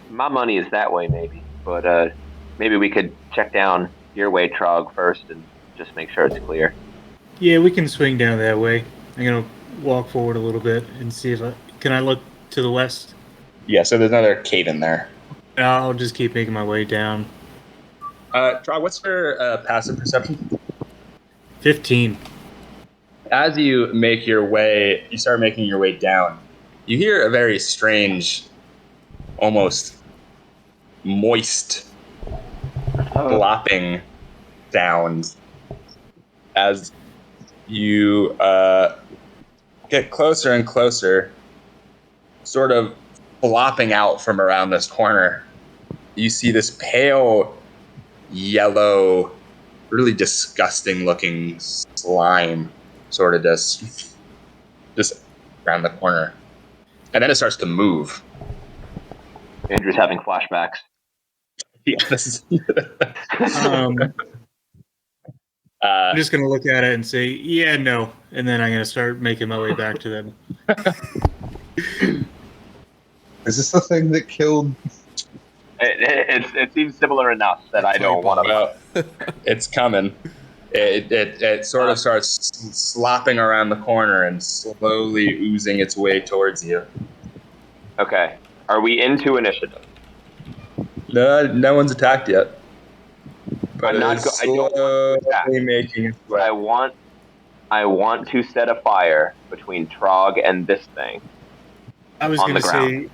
My money is that way, maybe. But maybe we could check down your way, Trog, first and just make sure it's clear. Yeah, we can swing down that way. I'm going to walk forward a little bit and see if can I look to the west? Yeah, so there's another cave in there. I'll just keep making my way down. Trog, what's your passive perception? 15. As you start making your way down, you hear a very strange, almost moist, flopping sound as you get closer and closer, sort of flopping out from around this corner. You see this pale yellow, really disgusting looking slime sort of just around the corner. And then it starts to move. Andrew's having flashbacks. Yeah, this is I'm just going to look at it and say, yeah, no. And then I'm going to start making my way back to them. Is this the thing that killed? It seems similar enough that I don't want to. Well, it's coming. It sort of starts slopping around the corner and slowly oozing its way towards you. Okay. Are we into initiative? No one's attacked yet. But I'm not. I don't want to attack. making its But way. I want to set a fire between Trog and this thing. I was On going the to say,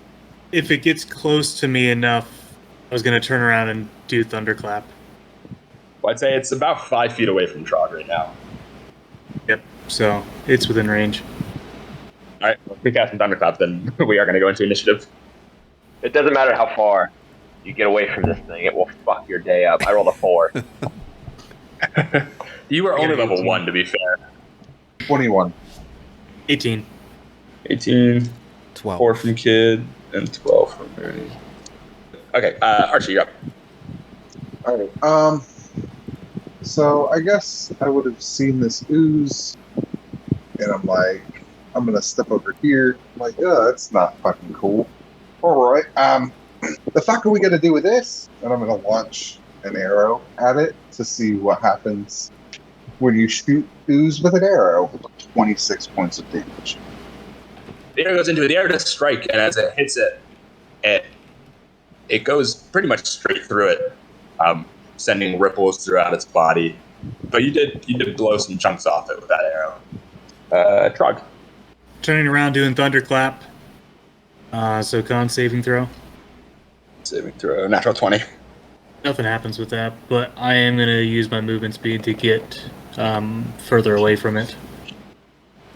if it gets close to me enough, I was going to turn around and do thunderclap. Well, I'd say it's about 5 feet away from Trog right now. Yep. So it's within range. All right, well, if we cast some thunderclaps, then we are going to go into initiative. It doesn't matter how far you get away from this thing; it will fuck your day up. I rolled a 4. You were only level 18. 1, to be fair. 21. 18. 18, 12. 4 from Kid, and 12 from Mooney. Okay, Archie, you're up. Alright, so I guess I would have seen this ooze, and I'm like, I'm gonna step over here. I'm like, oh, that's not fucking cool. Alright, the fuck are we gonna do with this? And I'm gonna launch an arrow at it to see what happens when you shoot ooze with an arrow. 26 points of damage. The arrow goes into it. The arrow does strike, and as it hits it, it goes pretty much straight through it, sending ripples throughout its body. But you did blow some chunks off it with that arrow. Trog. Turning around, doing thunderclap. So con saving throw. Saving throw, natural 20. Nothing happens with that, but I am going to use my movement speed to get further away from it.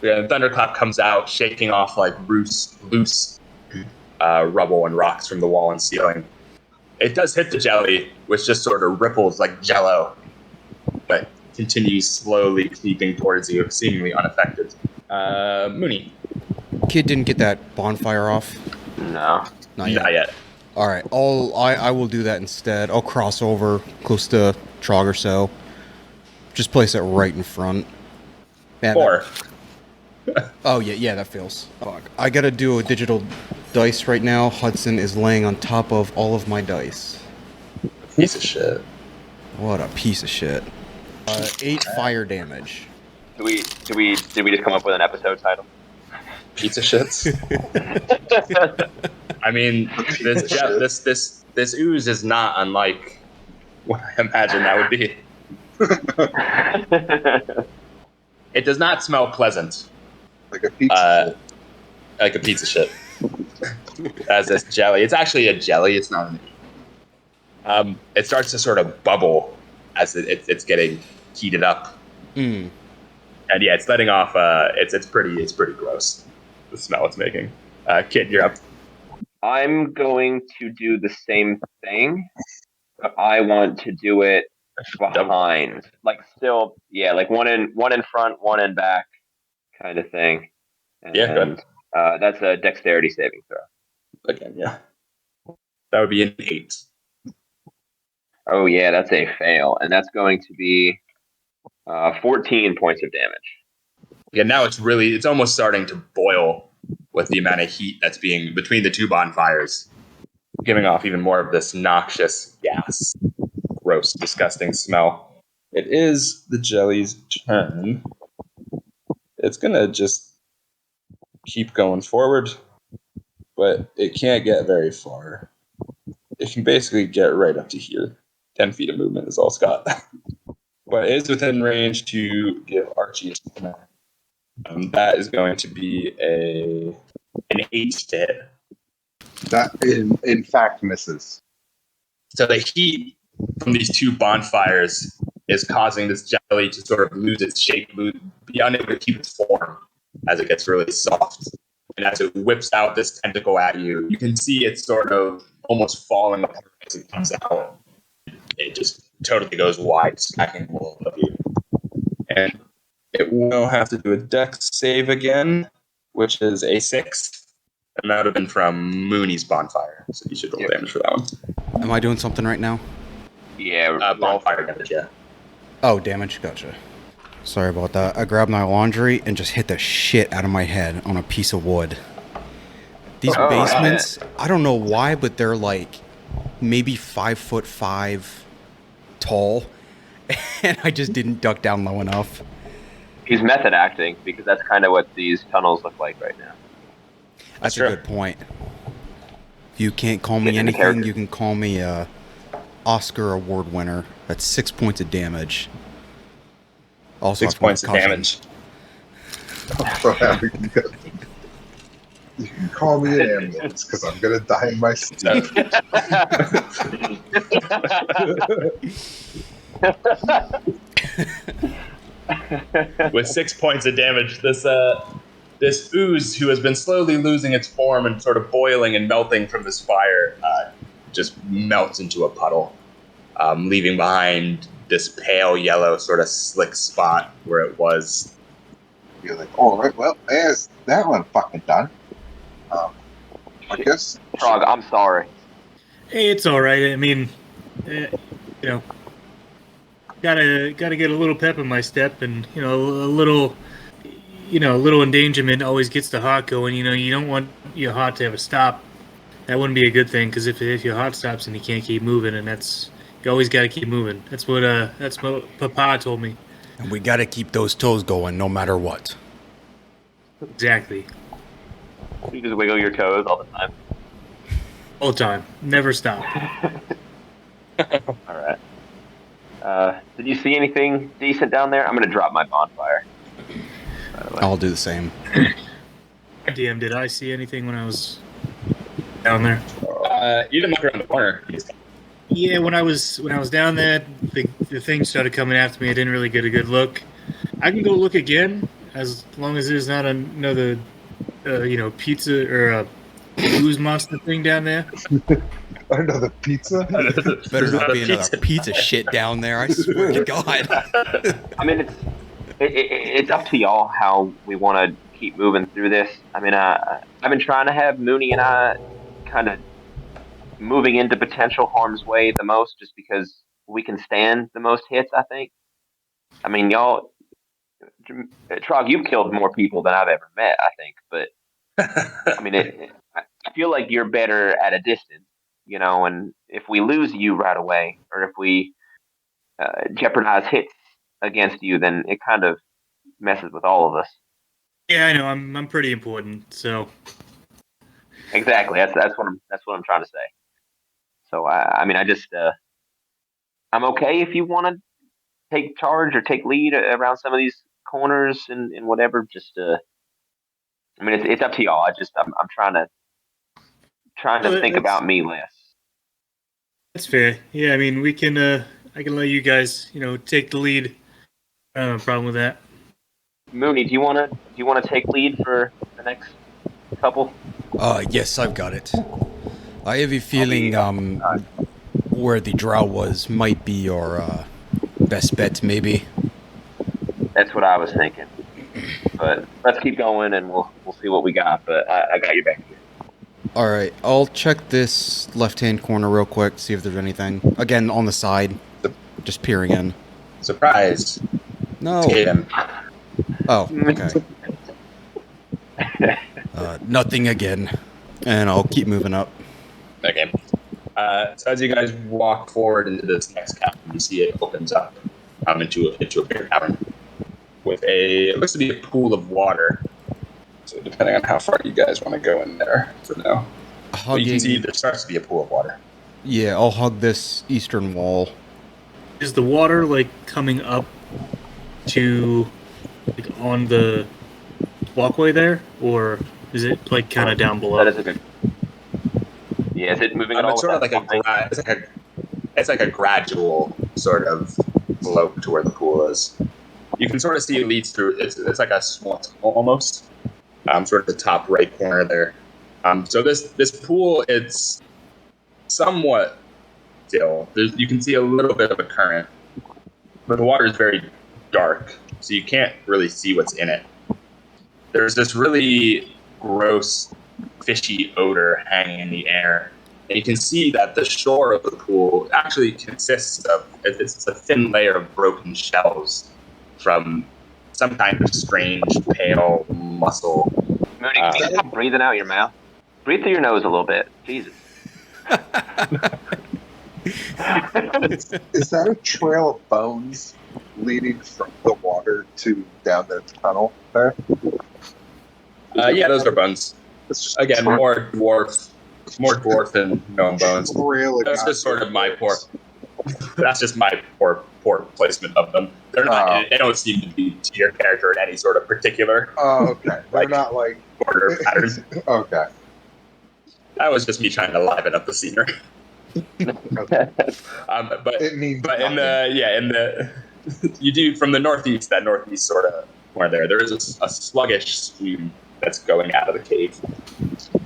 Yeah, the thunderclap comes out, shaking off like loose rubble and rocks from the wall and ceiling. It does hit the jelly, which just sort of ripples like jello, but continues slowly creeping towards you, seemingly unaffected. Mooney. Kid didn't get that bonfire off. No. Not yet. Not yet. All right, I will do that instead. I'll cross over close to Trog or so. Just place it right in front. Man, 4. Oh yeah, that fails. Fuck. I gotta do a digital dice right now. Hudson is laying on top of all of my dice. Piece of shit. What a piece of shit. 8 fire damage. Did we just come up with an episode title? Pizza shits. I mean, this ooze is not unlike what I imagine that would be. It does not smell pleasant. Like a pizza. Like a pizza shit. As this jelly. It's actually a jelly. It's not an it starts to sort of bubble as it's getting heated up. Mm. And yeah, it's letting off. It's pretty gross. The smell it's making. Kid, you're up. I'm going to do the same thing, but I want to do it behind, like still, yeah, like one in front, one in back, kind of thing. And, Yeah, good. That's a dexterity saving throw. Again, yeah. That would be an 8. Oh yeah, that's a fail, and that's going to be 14 points of damage. Yeah, now it's almost starting to boil with the amount of heat that's being between the two bonfires, giving off even more of this noxious gas. Gross, disgusting smell. It is the jelly's turn. It's gonna just keep going forward, but it can't get very far. It can basically get right up to here. 10 feet of movement is all it's got. But it is within range to give Archie a smack. That is going to be an 8 to hit. That in fact misses. So the heat from these two bonfires is causing this jelly to sort of lose its shape, be unable to keep its form as it gets really soft. And as it whips out this tentacle at you, you can see it sort of almost falling apart as it comes out. It just totally goes wide, smacking all of you. And it will have to do a dex save again, which is a 6. And that would have been from Mooney's bonfire. So you should roll damage for that one. Am I doing something right now? Yeah, Bonfire damage, yeah. Oh, damage. Gotcha. Sorry about that. I grabbed my laundry and just hit the shit out of my head on a piece of wood. These basements, I don't know why, but they're like maybe 5'5" tall, and I just didn't duck down low enough. He's method acting because that's kind of what these tunnels look like right now. That's a good point. If you can't call me Get into anything, character. you can call me a Oscar Award winner. That's 6 points of damage. Also, 6 I've got points of caution. damage. You can call me an ambulance because I'm gonna die in my sleep. With 6 points of damage, this ooze, who has been slowly losing its form and sort of boiling and melting from this fire, just melts into a puddle, leaving behind this pale yellow sort of slick spot where it was. You're like, all right, well, there's that one fucking done. I guess. Trog, I'm sorry. Hey, it's all right. I mean, you know, gotta get a little pep in my step, and a little endangerment always gets the heart going. You don't want your heart to have a stop. That wouldn't be a good thing, because if your heart stops and you can't keep moving, and you always got to keep moving. That's what Papa told me. And we gotta keep those toes going no matter what. Exactly. You just wiggle your toes all the time. All the time. Never stop. All right. Did you see anything decent down there? I'm gonna drop my bonfire. By the way. I'll do the same. Damn, did I see anything when I was down there? You didn't look around the corner. Yeah, when I was down there, the thing started coming after me. I didn't really get a good look. I can go look again, as long as there's not another, pizza or a ooze monster thing down there. Another pizza? Better not be another pizza shit down there, I swear to God. I mean, it's up to y'all how we want to keep moving through this. I mean, I've been trying to have Mooney and I kind of moving into potential harm's way the most, just because we can stand the most hits, I think. I mean, y'all, Trog, you've killed more people than I've ever met, I think, but I mean, I feel like you're better at a distance, and if we lose you right away, or if we jeopardize hits against you, then it kind of messes with all of us. Yeah, I know. I'm pretty important, so. Exactly. That's what I'm trying to say. So I mean, I'm okay if you want to take charge or take lead around some of these corners and whatever. Just I mean, it's up to y'all. I'm trying to think about me less. That's fair. Yeah, I mean, we can. I can let you guys, take the lead. I don't have a problem with that. Mooney, do you want to take lead for the next couple? Yes, I've got it. I have a feeling where the drow was might be your best bet, maybe. That's what I was thinking. But let's keep going, and we'll see what we got. But I got you back here. All right, I'll check this left-hand corner real quick, see if there's anything. Again, on the side, just peering in. Surprise. No. Hit him. Oh, okay. Nothing again. And I'll keep moving up. Okay. So as you guys walk forward into this next cavern, you see it opens up into a bigger cavern with it looks to be a pool of water. So depending on how far you guys want to go in there for now. But you can see there starts to be a pool of water. Yeah, I'll hug this eastern wall. Is the water coming up to on the walkway there, or is it kind of down below? That is a good. Yeah, is it moving at all? It's sort of it's like a gradual sort of slope to where the pool is. You can sort of see it leads through. It's like a small tunnel almost. Sort of the top right corner there. So this pool, it's somewhat still. You can see a little bit of a current, but the water is very dark, so you can't really see what's in it. There's this really gross, fishy odor hanging in the air. And you can see that the shore of the pool actually consists of, it's a thin layer of broken shells from some kind of strange, pale mussel. Mooney, can you stop breathing out your mouth? Breathe through your nose a little bit. Jesus. Is that a trail of bones leading from the water to down the tunnel there? Yeah, those are bones. It's just Again, more dwarf more dwarf than gnome bones. Really That's just sort of my poor. bones. That's just my poor placement of them. They're not. Oh. They don't seem to be to your character in any sort of particular Oh, okay. They're Like- not like. order pattern. Okay. That was just me trying to liven up the scenery. Okay. But It means But in nothing. the you do from the northeast, that northeast sort of corner there is a sluggish stream that's going out of the cave,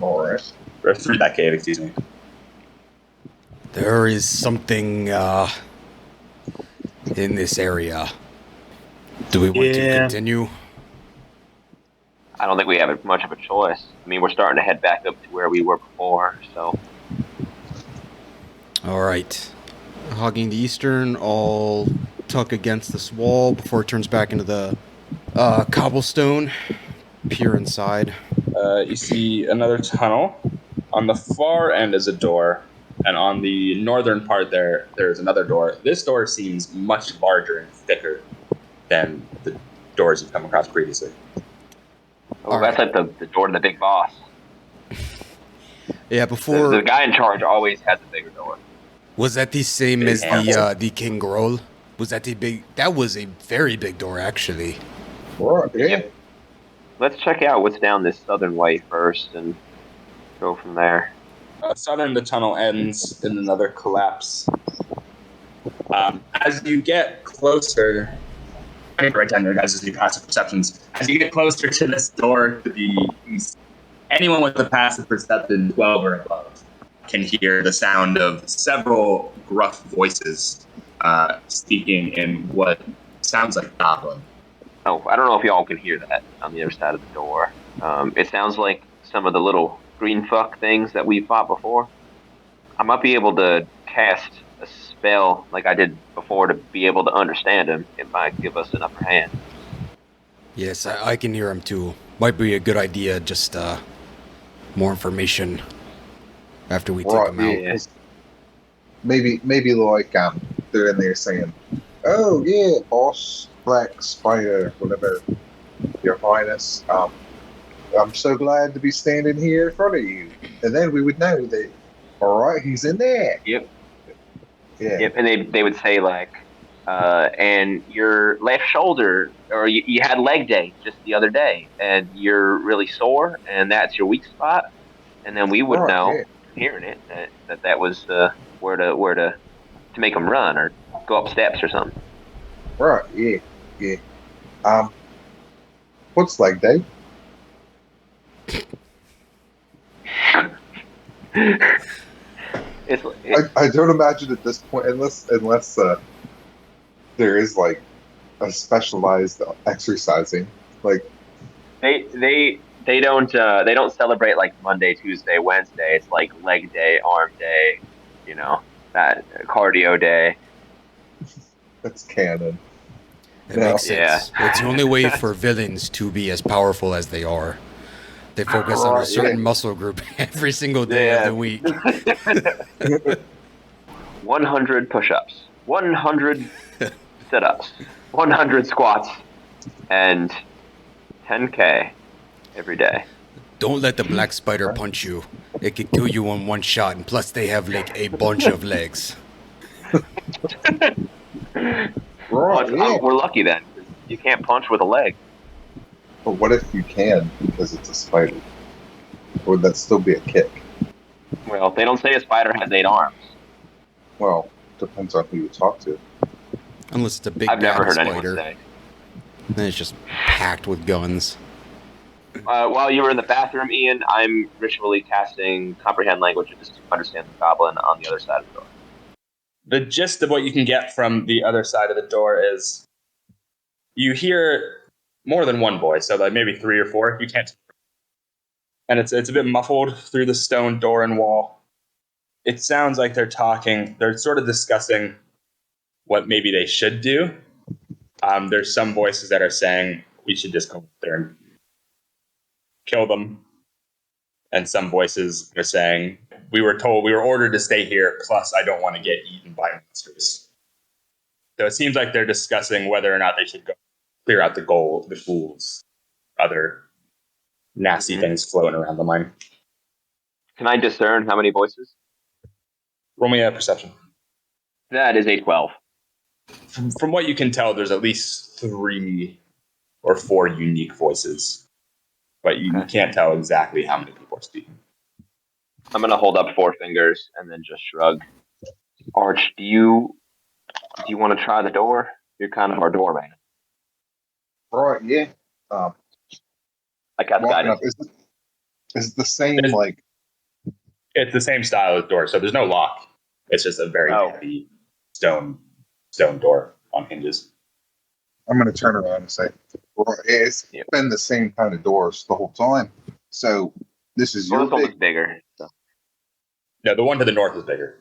All right. or through that cave, excuse me. There is something in this area. Do we want to Yeah. continue? I don't think we have much of a choice. I mean, we're starting to head back up to where we were before, so All right. Hogging the eastern, I'll tuck against this wall before it turns back into the cobblestone. Peer inside. You see another tunnel. On the far end is a door, and on the northern part there's another door. This door seems much larger and thicker than the doors you've come across previously. that's like the door to the big boss. Yeah, The before guy in charge always has a bigger door. was that the same as Yeah. the King Groll? Was that the big? That was a very big door, actually. Right. Yeah. Yep. Let's check out what's down this southern way first and go from there. Southern, the tunnel ends in another collapse. As you get closer, I need to write down your guys' new passive perceptions. As you get closer to this door to the east, anyone with a passive perception 12 or above can hear the sound of several gruff voices speaking in what sounds like goblin. Oh, I don't know if y'all can hear that on the other side of the door. It sounds like some of the little green fuck things that we fought before. I might be able to cast a spell like I did before to be able to understand them. It might give us an upper hand. Yes, I can hear him too. Might be a good idea. Just more information after we take Right, him out. Yeah. Maybe like they're in there saying, "Oh yeah, boss, Black Spider, whatever, Your Highness. I'm so glad to be standing here in front of you." And then we would know that, all right, he's in there. Yep. Yeah. Yep. And they would say like, and your left shoulder, or you had leg day just the other day, and you're really sore, and that's your weak spot. And then we would Right, know, yeah. hearing it, that was where to make them run or go up steps or something. Right. Yeah. What's leg day? It's I don't imagine at this point, unless there is like a specialized exercising. Like, they don't celebrate like Monday, Tuesday, Wednesday. It's like leg day, arm day, that cardio day. that's canon. It No. makes sense. It's the only way for villains to be as powerful as they are. They focus on a Right, certain yeah. muscle group every single day of the week. 100 push-ups, 100 sit-ups, 100 squats, and 10K every day. Don't let the black spider punch you. It can kill you in one shot, and plus they have like a bunch of legs. Right. Yeah. We're lucky then. You can't punch with a leg. But what if you can because it's a spider? Or would that still be a kick? Well, they don't say a spider has 8 arms. Well, depends on who you talk to. Unless it's a big I've never bad heard anyone spider. say. Then it's just packed with guns. While you were in the bathroom, Ian, I'm ritually casting comprehend language just to understand the goblin on the other side of the door. The gist of what you can get from the other side of the door is you hear more than one voice, so like maybe 3 or 4. You can't, and it's a bit muffled through the stone door and wall. It sounds like they're talking. They're sort of discussing what maybe they should do. There's some voices that are saying we should just go there and kill them, and some voices are saying we were ordered to stay here. Plus, I don't want to get eaten by monsters. So it seems like they're discussing whether or not they should go clear out the ghouls, other nasty things floating around the mine. Can I discern how many voices? Roll me a perception. That is a 12. From what you can tell, there's at least 3 or 4 unique voices, but you can't tell exactly how many people are speaking. I'm going to hold up 4 fingers and then just shrug. Arch, do you want to try the door? You're kind of our doorman. Right, yeah. I cast Walking up. guidance. Is it the same, It's- like... It's the same style as door, so there's no lock. It's just a very heavy stone door on hinges. I'm going to turn around and say, well, it's been the same kind of doors the whole time. So this is your this one was big... bigger. So. No, the one to the north is bigger.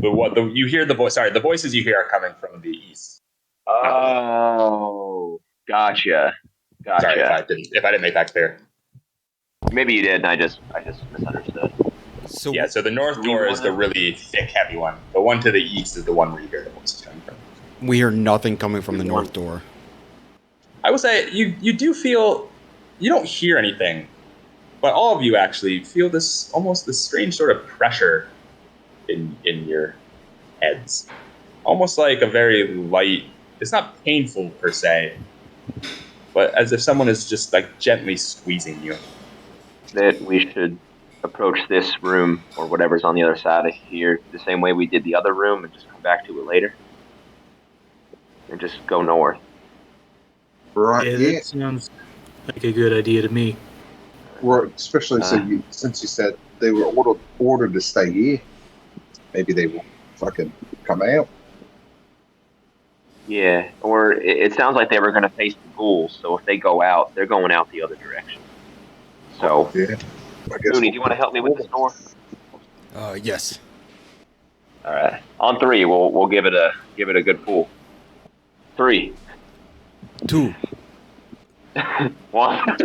You hear the voice. Sorry, the voices you hear are coming from the east. Oh, gotcha. Sorry if I didn't make that clear. Maybe you did, and I just misunderstood. So So the north door is the really thick, heavy one. The one to the east is the one where you hear the voices coming from. we hear nothing coming from the north door. I will say you do feel you don't hear anything, but all of you actually feel this strange sort of pressure in your heads, almost like a very light. It's not painful per se, but as if someone is just like gently squeezing you. That we should approach this room or whatever's on the other side of here the same way we did the other room and just come back to it later, and just go north. Right, Yeah, that sounds like a good idea to me. Right, especially since you said they were ordered to stay here. Maybe they will fucking come out. Yeah, or it sounds like they were going to face the ghouls, so if they go out, they're going out the other direction. So, yeah, I guess. Mooney, do you want to help me with this door? Yes. All right, on 3, we'll give it a good pull. 3, 2. 1.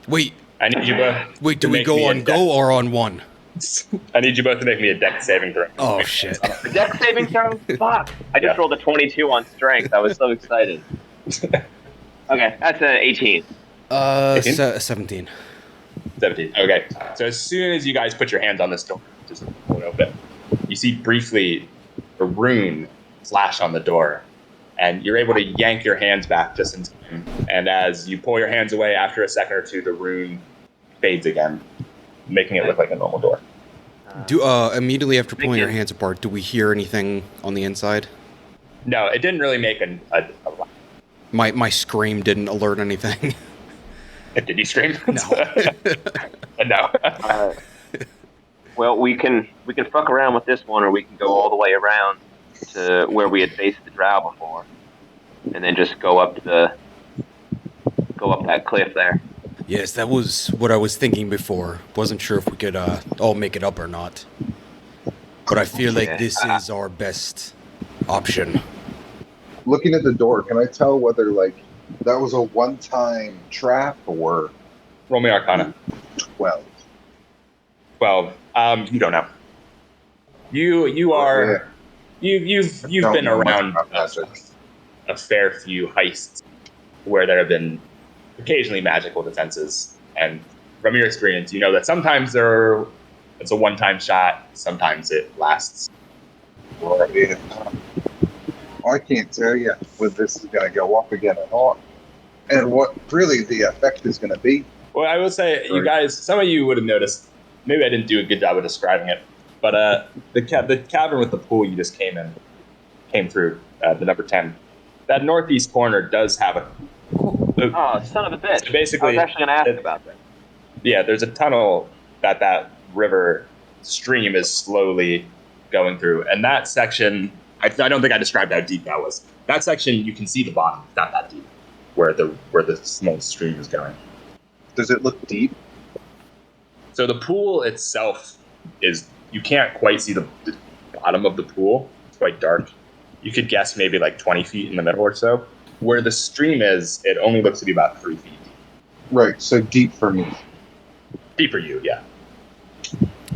Wait. I need you both. Wait, do we go on go or on 1? I need you both to make me a dex saving throw. Oh shit! Dex saving throw? Fuck! I just rolled a 22 on strength. I was so excited. Okay, that's an 18. 17. 17. Okay. So as soon as you guys put your hands on this door, just pull it open. You see briefly a rune flash on the door, and you're able to yank your hands back just in time. And as you pull your hands away, after a second or two, the rune fades again, making it look like a normal door. Immediately after pulling your hands apart, do we hear anything on the inside? No, it didn't really make a My scream didn't alert anything. Did you scream? No. No. Well, we can fuck around with this one, or we can go all the way around to where we had faced the drow before, and then just go up that cliff there. Yes, that was what I was thinking before. Wasn't sure if we could all make it up or not. But I feel like this is our best option. Looking at the door, can I tell whether like that was a one-time trap or Roll me Arcana. 12? 12. You don't know. You are you've been around a fair few heists where there have been occasionally magical defenses, and from your experience, you know that sometimes it's a one-time shot, sometimes it lasts. Yeah. I can't tell you whether this is going to go up again or not, and what really the effect is going to be. Well, I will say, you guys, some of you would have noticed. Maybe I didn't do a good job of describing it, but the cavern with the pool you just came through, the number 10. That northeast corner does have a. Oh, son of a bitch! So basically, I was actually going to ask about that. Yeah, there's a tunnel that river stream is slowly going through, and that section. I don't think I described how deep that was. That section, you can see the bottom. It's not that deep, where the small stream is going. Does it look deep? So the pool itself you can't quite see the bottom of the pool. It's quite dark. You could guess maybe like 20 feet in the middle or so. Where the stream is, it only looks to be about 3 feet deep. Right, so deep for me. Deep for you, yeah.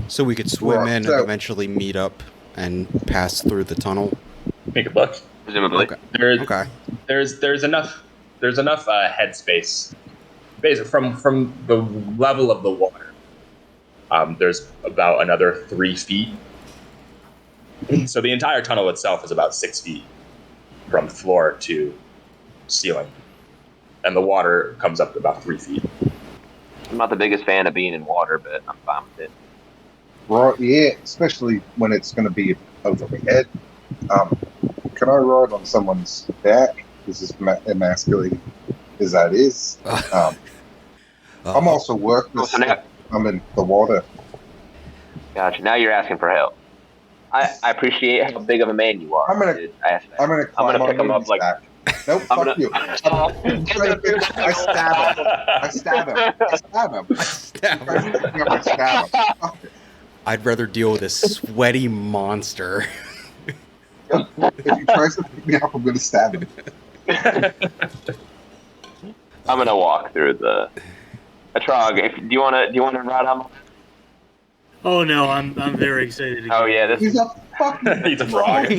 So we could swim in and eventually meet up and pass through the tunnel. Make a look. Presumably. Okay. There's enough headspace, basically from the level of the water There's about another 3 feet. So the entire tunnel itself is about 6 feet from floor to ceiling. And the water comes up to about 3 feet. I'm not the biggest fan of being in water, but I'm fine with it. Right, yeah, especially when it's going to be over my head. Can I ride on someone's back? This is emasculating as that is. I'm also worthless. So now, I'm in the water. gotcha. Now you're asking for help. I appreciate how big of a man you are. I'm gonna climb pick on him up Mooney's like. back. Nope, fuck you. I stab him. I'd rather deal with a sweaty monster. If he tries to pick me up, I'm gonna stab him. I'm gonna walk through the. Atrog, do you wanna ride on? Oh no, I'm very excited. To Oh yeah, He's a fucking He's a frog.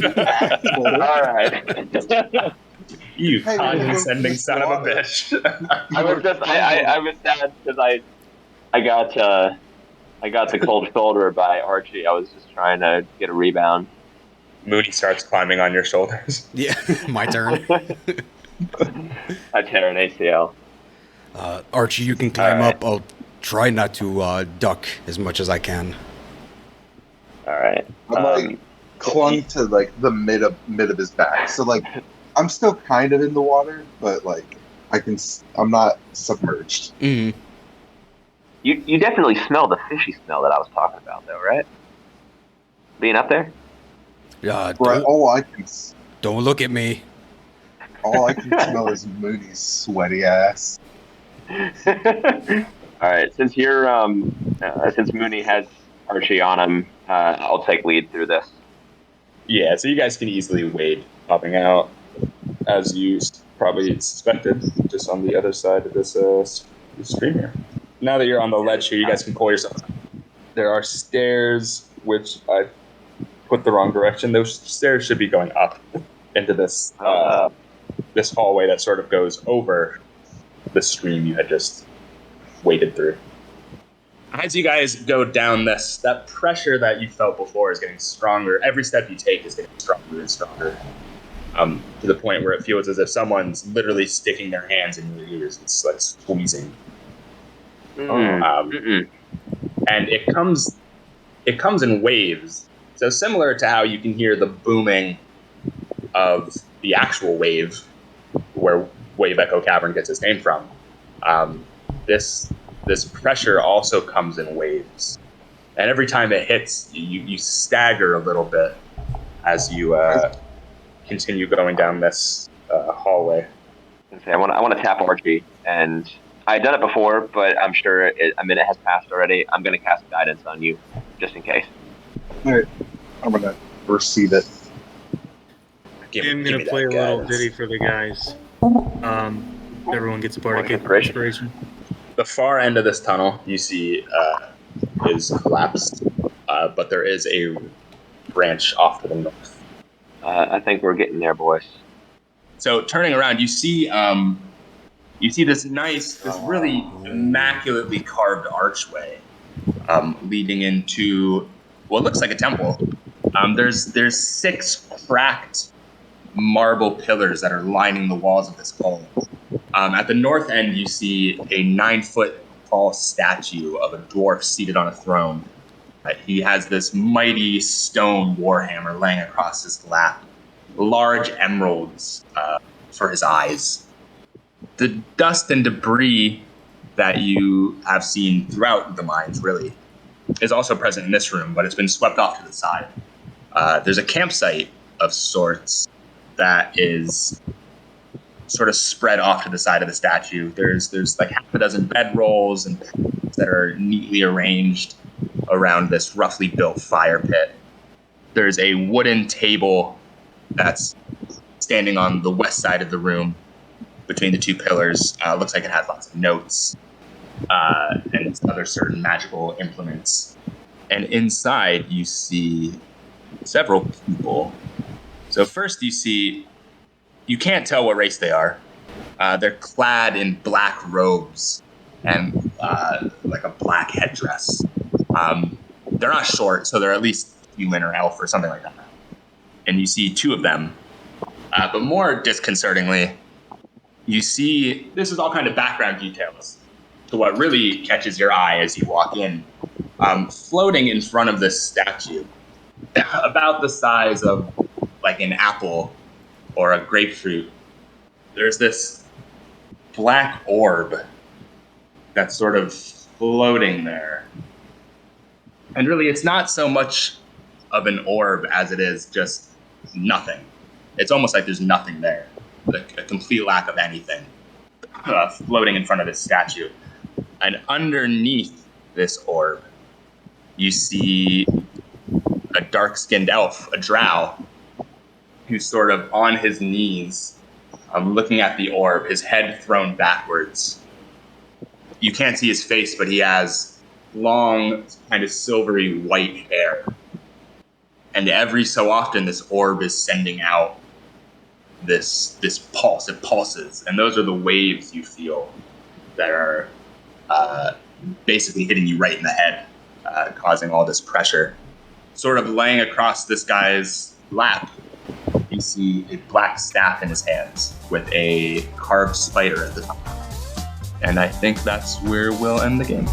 All right. You condescending son of a bitch. I was sad because I got the cold shoulder by Archie. I was just trying to get a rebound. Mooney starts climbing on your shoulders. Yeah, my turn. I tear an ACL. Archie, you can climb up. I'll try not to duck as much as I can. All right. I'm clung to like the mid of his back, so like I'm still kind of in the water, but like I'm not submerged. Mm-hmm. You definitely smell the fishy smell that I was talking about, though, right? Being up there. Right. Don't look at me. All I can smell is Mooney's sweaty ass. All right. Since since Mooney has Archie on him, I'll take lead through this. Yeah, so you guys can easily wade popping out, as you probably suspected, just on the other side of this stream here. Now that you're on the ledge here, you guys can pull yourself up. There are stairs, which I put the wrong direction. Those stairs should be going up into this this hallway that sort of goes over the stream you had just waded through. As you guys go down this, that pressure that you felt before is getting stronger. Every step you take is getting stronger and stronger, to the point where it feels as if someone's literally sticking their hands in your ears. It's like squeezing. And it comes in waves. So similar to how you can hear the booming of the actual wave, where Wave Echo Cavern gets its name from. This pressure also comes in waves, and every time it hits, you stagger a little bit as you continue going down this hallway. I want to tap Archie, and I've done it before, but I'm sure a minute has passed already. I'm going to cast guidance on you, just in case. All right, I'm going to receive it. I'm going to play a little ditty for the guys. Everyone gets a bardic inspiration. The far end of this tunnel you see is collapsed, but there is a branch off to the north. I think we're getting there, boys. So turning around, you see this really immaculately carved archway leading into what looks like a temple. There's 6 cracked marble pillars that are lining the walls of this hall. At the north end, you see a 9-foot tall statue of a dwarf seated on a throne. He has this mighty stone warhammer laying across his lap, large emeralds for his eyes. The dust and debris that you have seen throughout the mines, really, is also present in this room, but it's been swept off to the side. There's a campsite of sorts that is sort of spread off to the side of the statue. There's like half a dozen bedrolls and that are neatly arranged around this roughly built fire pit. There's a wooden table that's standing on the west side of the room between the 2 pillars. Looks like it has lots of notes and other certain magical implements. And inside you see several people. So first you can't tell what race they are. They're clad in black robes and like a black headdress. They're not short, so they're at least human or elf or something like that. And you see two of them. But more disconcertingly, you see, this is all kind of background details to what really catches your eye as you walk in. Floating in front of this statue, about the size of like an apple or a grapefruit, there's this black orb that's sort of floating there. And really, it's not so much of an orb as it is just nothing. It's almost like there's nothing there, a complete lack of anything, floating in front of this statue. And underneath this orb, you see a dark-skinned elf, a drow, who's sort of on his knees, looking at the orb, his head thrown backwards. You can't see his face, but he has long, kind of silvery white hair. And every so often, this orb is sending out this pulse. It pulses, and those are the waves you feel that are basically hitting you right in the head, causing all this pressure. Sort of laying across this guy's lap, you see a black staff in his hands with a carved spider at the top. And I think that's where we'll end the game.